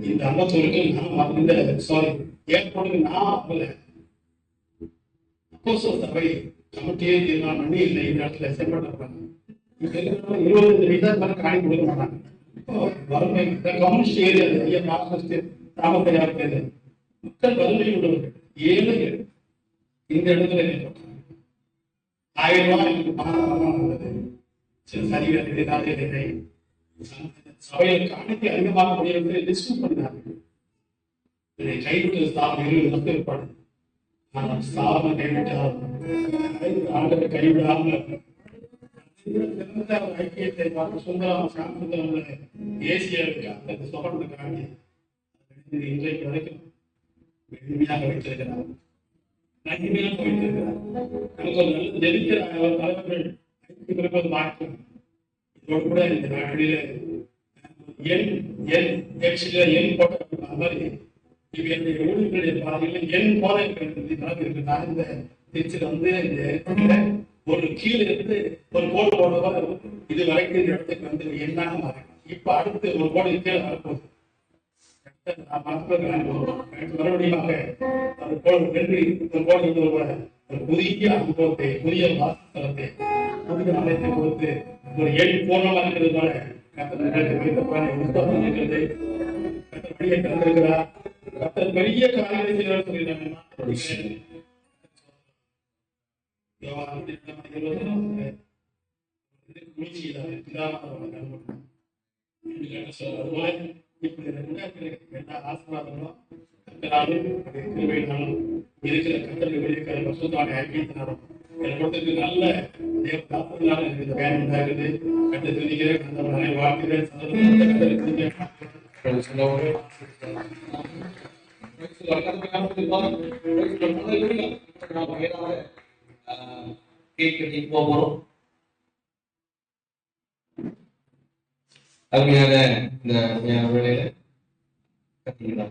இந்த அம்பத்தூருக்கு நான் இந்த ஏற்படுக்கு நான் ஆகல. அப்போ சபை கமிட்டியே தீர்மானம் பண்ணி இல்லை இந்த இடத்துல செயல்படுறாங்க. 25 வயசா காணி கொடுக்க மாட்டாங்க. வறுமை கம்யூனிஸ்ட் ஏரியா ஐயா மார்க்சிஸ்ட் ராமத்தையா இருக்கிறது. மக்கள் வறுமை உள்ளவர்கள், ஏழைகள். இந்த இடத்துல 1000 ரூபாய் எனக்கு பணமாக உள்ளது. சரியாக ஏதாவது இல்லை. சபையில் காணிக்கு அதிகமாக முடியாது லிஸ்ட் பண்ணினார்கள். இதை கைவிட்டு ஸ்தாபனம் 20 வருஷம் ஏற்பாடு. ஆனால் ஸ்தாபனம் கைவிட்டால் ஆண்டவர் கைவிடாமல் ஐக்கியத்தை பார்த்து சுந்தரம் சாந்தரம் ஏசியாவுக்கு அந்த சொகத்தை காட்டி இன்றைக்கு வரைக்கும் எளிமையாக வைத்திருக்கிறார், நன்மையாக வைத்திருக்கிறார். நமக்கு ஒரு நல்ல ஜெயிக்கிற தலைவர்கள் இருப்பது மாற்றம். இதோடு கூட இந்த நாட்டில எண் போட்ட மாதிரி இவ என்னுடைய ஊழியர்களுடைய பாதையில் எண் போல இருக்கு. நான் இந்த திருச்சியில வந்து ஒரு கீழே இருந்து ஒரு கோடு போடுறதா இது வரைக்கும் இந்த இடத்துக்கு வந்து எண்ணாக மாறணும். இப்ப அடுத்து ஒரு கோடு கீழே வரப்போகுது. மறுபடியும் ஒரு கோடு ஒரு புதிய அனுபவத்தை, புதிய வாசஸ்தலத்தை, புதிய ஆலயத்தை கொடுத்து ஒரு எண் பூர்ணமா இருக்கிறது போல பெரிய காரியங்களை செய்யணும்னு சொல்லிடுறாங்க. இருக்கிற கத்தலுக்கு வெளியே வசூத்தான ஐக்கியத்தினாலும் நல்ல தேவதாசனால எனக்கு இந்த வேலை உண்டாகுது. கத்தை துதிக்கிறேன், கத்தவனை வாழ்த்துகிறேன். அருமையான இந்த வேலையில கத்தீங்களா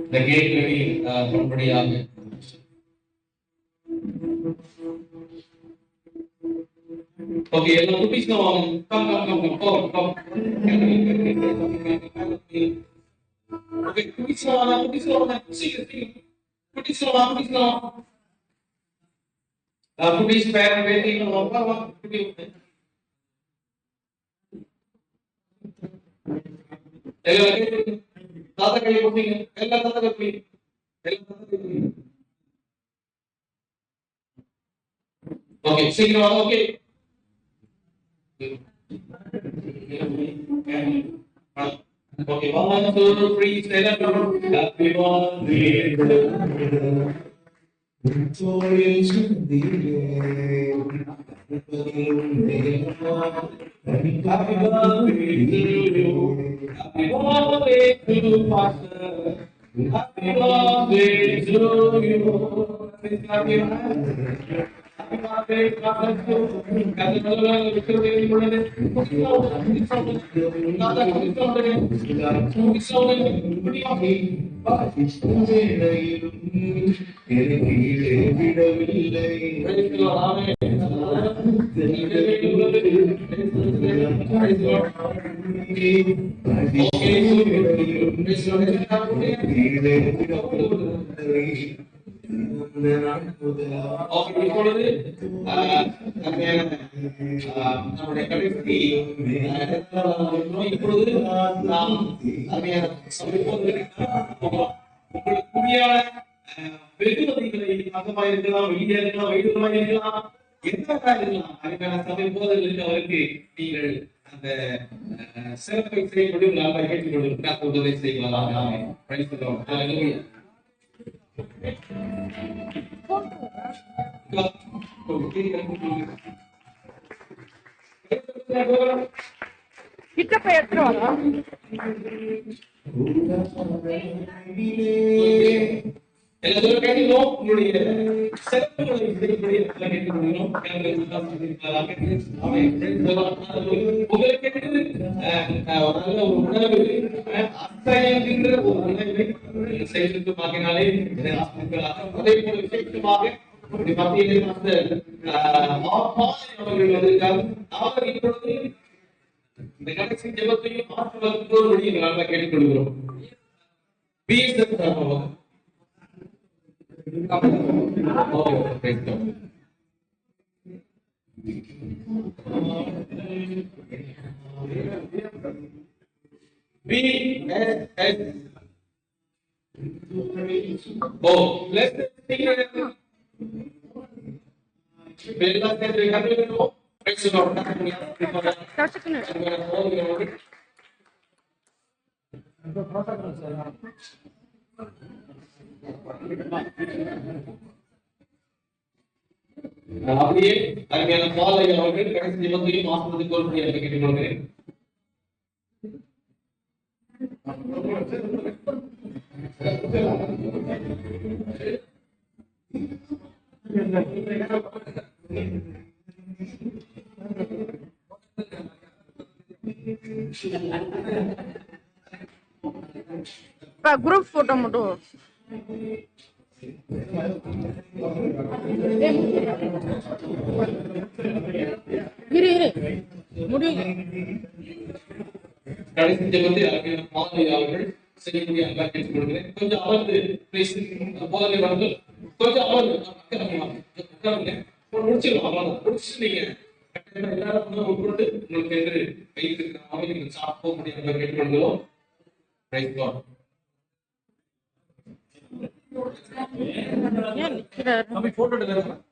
இந்த கேள்வி பண்படியாக ஓகே எல்லாம் குட்டிஸ்ல வாங்க கம் ஓகே குட்டிஸ்ல வாங்க சீக்கிரம் குட்டிஸ்ல வாங்க குட்டிஸ் பேரன் பேட்டி வாங்க குட்டி எல்லாரும் தாத்தா கையை போட்டீங்க எல்லா தாத்தா கை ஓகே சீக்கிரம் okay okay 1 2 3 celebrate happy birthday Happy birthday to Pastor. Happy birthday to you. Happy birthday, Pastor. நம்முடைய கடைசி இப்பொழுது நாம் உங்களுக்கு வெகுமதிகளை அங்கமாக இருக்கலாம், வெளியே இருக்கலாம், வைடுகளாக இருக்கலாம், எதாக இருக்கலாம். அதுக்கான சபை போதர்களுக்கு அவருக்கு நீங்கள் அந்த சிறப்பை செய்யப்படி நல்லா கேட்டுக்கொண்டு உதவி செய்வதாக கிட்ட எடுத்துருவாங்க. எல்லாரும் கேட்கணும் உங்களுடைய சிறப்புகளை கேட்கணும். உங்களுக்கு நல்ல ஒரு உணவு அசைகின்ற ஒரு உணவை செய்து பார்க்கினாலே அதே போல விசேஷமாக மத்தியில் அவர்கள் வந்திருக்காங்க. அவர் இப்பொழுது இந்த கடைசி ஜெபத்தையும் ஆசீர்வாதத்தோடு நல்லா கேட்டுக்கொள்கிறோம். அப்படியே அருமையான பாலை அவர்கள் கடைசி ஜெபத்தையும் ஆசீர்வாதத்தை கோரும்படியாக கேட்டுக்கொள்கிறேன். குரூப் போட்டோ மட்டும் இரு முடியும். கடைசி ஜெபத்தை அருமையான பாலை அவர்கள் செய்யக்கூடிய அல்லா கேட்டுக்கொள்கிறேன். கொஞ்சம் அமர்ந்து போதனை வந்து கொஞ்சம் அமர்ந்து முடிச்சிடலாம். முடிச்சுட்டு நீங்க எல்லாரும் உட்கொண்டு உங்களுக்கு என்று வைத்திருக்கிற அவை நீங்கள் சாப்பிட முடியாத கேட்டுக்கொள்கிறோம். Praise God. ஏன் நிக்கிறாரு? தம்பி போட்டோ எடுக்கிறேன்.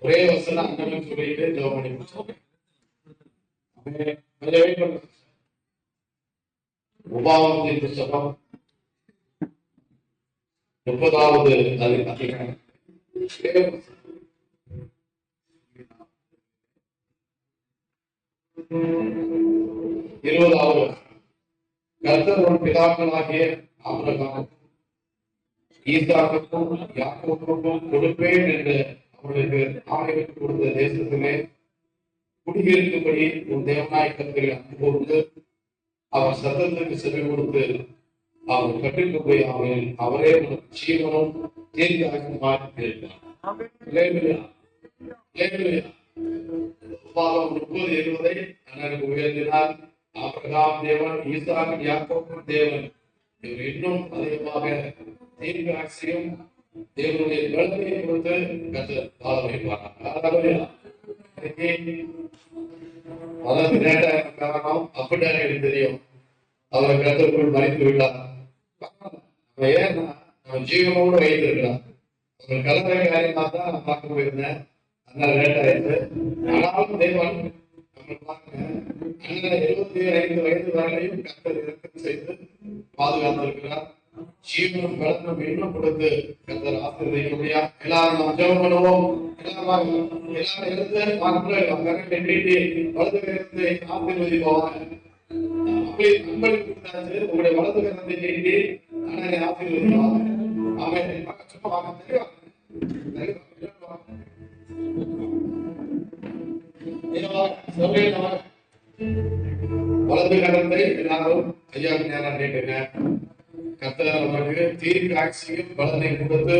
ஒரே வசனம் அண்ணன் சொல்லிட்டு ஜெபம் பண்ணி முடிச்சோம். உபாகமத்தின் புத்தகம் 30வது அதிகாரம் 20வது கர்த்தர் உன் பிதாக்களாகிய ஆபிரகாமுக்கும் ஈசாக்குக்கும் யாக்கோபுக்கும் கொடுப்பேன் என்று அவர்களுக்கு ஆணையிட்டு கொடுத்த தேசத்திலே குடியிருக்கும்படி உன் தேவனாய் கர்த்தரை அன்பு கூர்ந்து அவர் சத்தத்திற்கு செவி கொடுத்து அவர் கட்டிட்டு போய் அவரே உனக்கு ஜீவனும் தீர்க்காயுமாய் இருந்தார். உபாகம் 30:20 எனக்கு உயர்த்தினார். ஆபிரகாம் தேவன், ஈசாக், யாக்கோபு தேவன், இவர் இன்னும் அதிகமாக தீர்க்காட்சியும் தேவனுடைய பலத்தை கொடுத்து கர்த்தர் வாழ வைப்பார். அதற்கு காரணம் அப்படிதான் எனக்கு தெரியும். அவரை கருத்துக்குள் மறைத்து விட்டார். ஏன்னா அவன் ஜீவனோடு வைத்திருக்கிறான். ஒரு கலவை காரியமா தான் நான் பார்க்க போயிருந்தேன். அதனால லேட் ஆயிடுச்சு. ஆனாலும் தேவன் நம்ம பாருங்க, 75 வயது வரையிலையும் கர்த்தர் இறக்கம் செய்து பாதுகாத்திருக்கிறார். ஜீவனும் பலனும் இன்னும் கொடுத்து கர்த்தர் ஆசீர்வதிக்க முடியாது. எல்லாரும் நாம் ஜெபம் பண்ணுவோம். எல்லாரும் இருந்து வலது கரத்தை ஆசீர்வதிப்போம். உங்களுடைய வலது கரத்தை நீட்டி அண்ணனை ஆசீர்வதிப்போம். அவன் சும்மா வலது கரத்தை எல்லாரும் ஐயா நேரம் நீட்டுங்க. கர்த்தர் அவருக்கு தீர்க்காட்சியும் பலனை கொடுத்து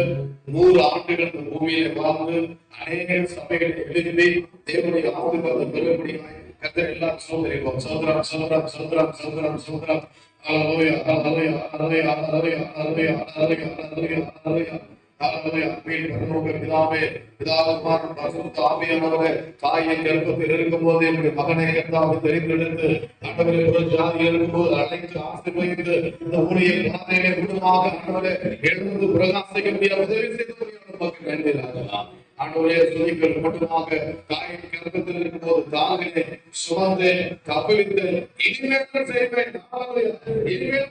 100 ஆண்டுகள் இந்த பூமியில வாழ்ந்து அநேக சபைகளை எழுதி தேவனுடைய ஆசீர்வாதம் பெறும்படியாய் கர்த்தர் எல்லாம் சோதரிப்போம். சோதரம் சோதரம் சோதரம் சோதரம் சோதரம். ஹல்லேலூயா ஹல்லேலூயா ஹல்லேலூயா ஹல்லேலூயா ஹல்லேலூயா ஹல்லேலூயா ஹல்லேலூயா ஹல்லேலூயா ஹல்லேலூயா. பிதாவே, பிதாகுமாரன் பரிசுத்த ஆவியானவரே, தாயின் கர்ப்பத்தில் இருக்கும்போது என்னுடைய மகனை கர்த்தாவை தெரிந்தெடுத்து ஆண்டவரே ஒரு ஜாதியில் இருக்கும்போது அழைத்து ஆசீர்வதித்து இந்த ஊழிய பாதையிலே விடுமாக ஆண்டவரே எழுந்து பிரகாசிக்க முடிய உதவி செய்து நமக்கு வேண்டியதாகலாம். ஆண்டவரே துதிகள் மட்டுமாக தாயின் கர்ப்பத்தில் இருக்கும்போது தாங்களே சுமந்து கபலித்து இனிமேல் செய்வேன். இனிமேல்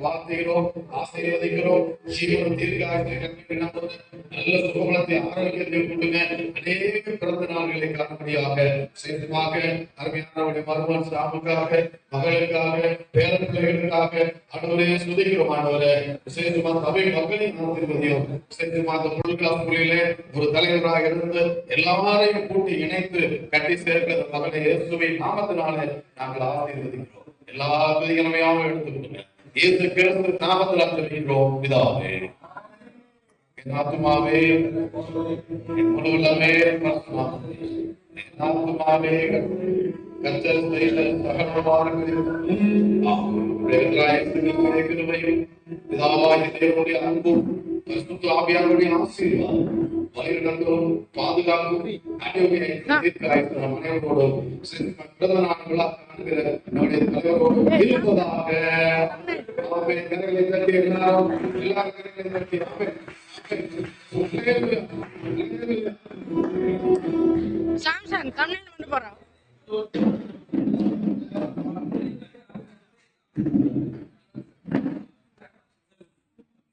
வாழ்த்துகிறோம், ஆசீர்வதிக்கிறோம். ஜீவனம் தீர்க்காயத்தை நல்ல சுகபலத்தை ஆரோக்கியத்தை கொடுங்க. அநேக பிறந்த நாள்களை காணும்படியாக விசேஷமாக அருமையானவருடைய மருமகன் சாமுக்காக, மகளுக்காக, பேரன் பிள்ளைகளுக்காக ஆண்டவரே ஸ்துதிக்கிறோம். ஆண்டவரே விசேஷமா சபை மக்களின் ஆசீர்வதியும் விசேஷமா அந்த முழுக்காப்புகளிலே ஒரு தலைவராக இருந்து எல்லாரையும் கூட்டி இணைத்து கட்டி சேர்க்கிற மகனை இயேசுவின் நாமத்தினாலே நாங்கள் ஆசீர்வதிக்கிறோம். எல்லா துதிகரமையாகவும் எடுத்துக்கொள்ளுங்க. இயேசு கிறிஸ்து நாமத்தில் ஆசீர்வதிக்கிறோம் பிதாவே. என் ஆத்துமாவே, என் முழு உள்ளமே, என் ஆத்துமாவே கர்த்தர் செய்த சகல உபகாரங்களையும் கிருபையும் பிதாவாகிய தேவனுடைய அன்பும் பரிசுத்த ஆவியானவருடைய ஆசீர்வாதம் வழிநடத்தும் பாதுகாப்பும் அனைவரோடும் பிறந்த நாட்களாக காண்கிற நம்முடைய தலைவரோடும் இருப்பதாக. கரைகளை தட்டி எல்லாரும் கரைகளை தட்டி சாம்சங் தமிழ் கொண்டு போறான்.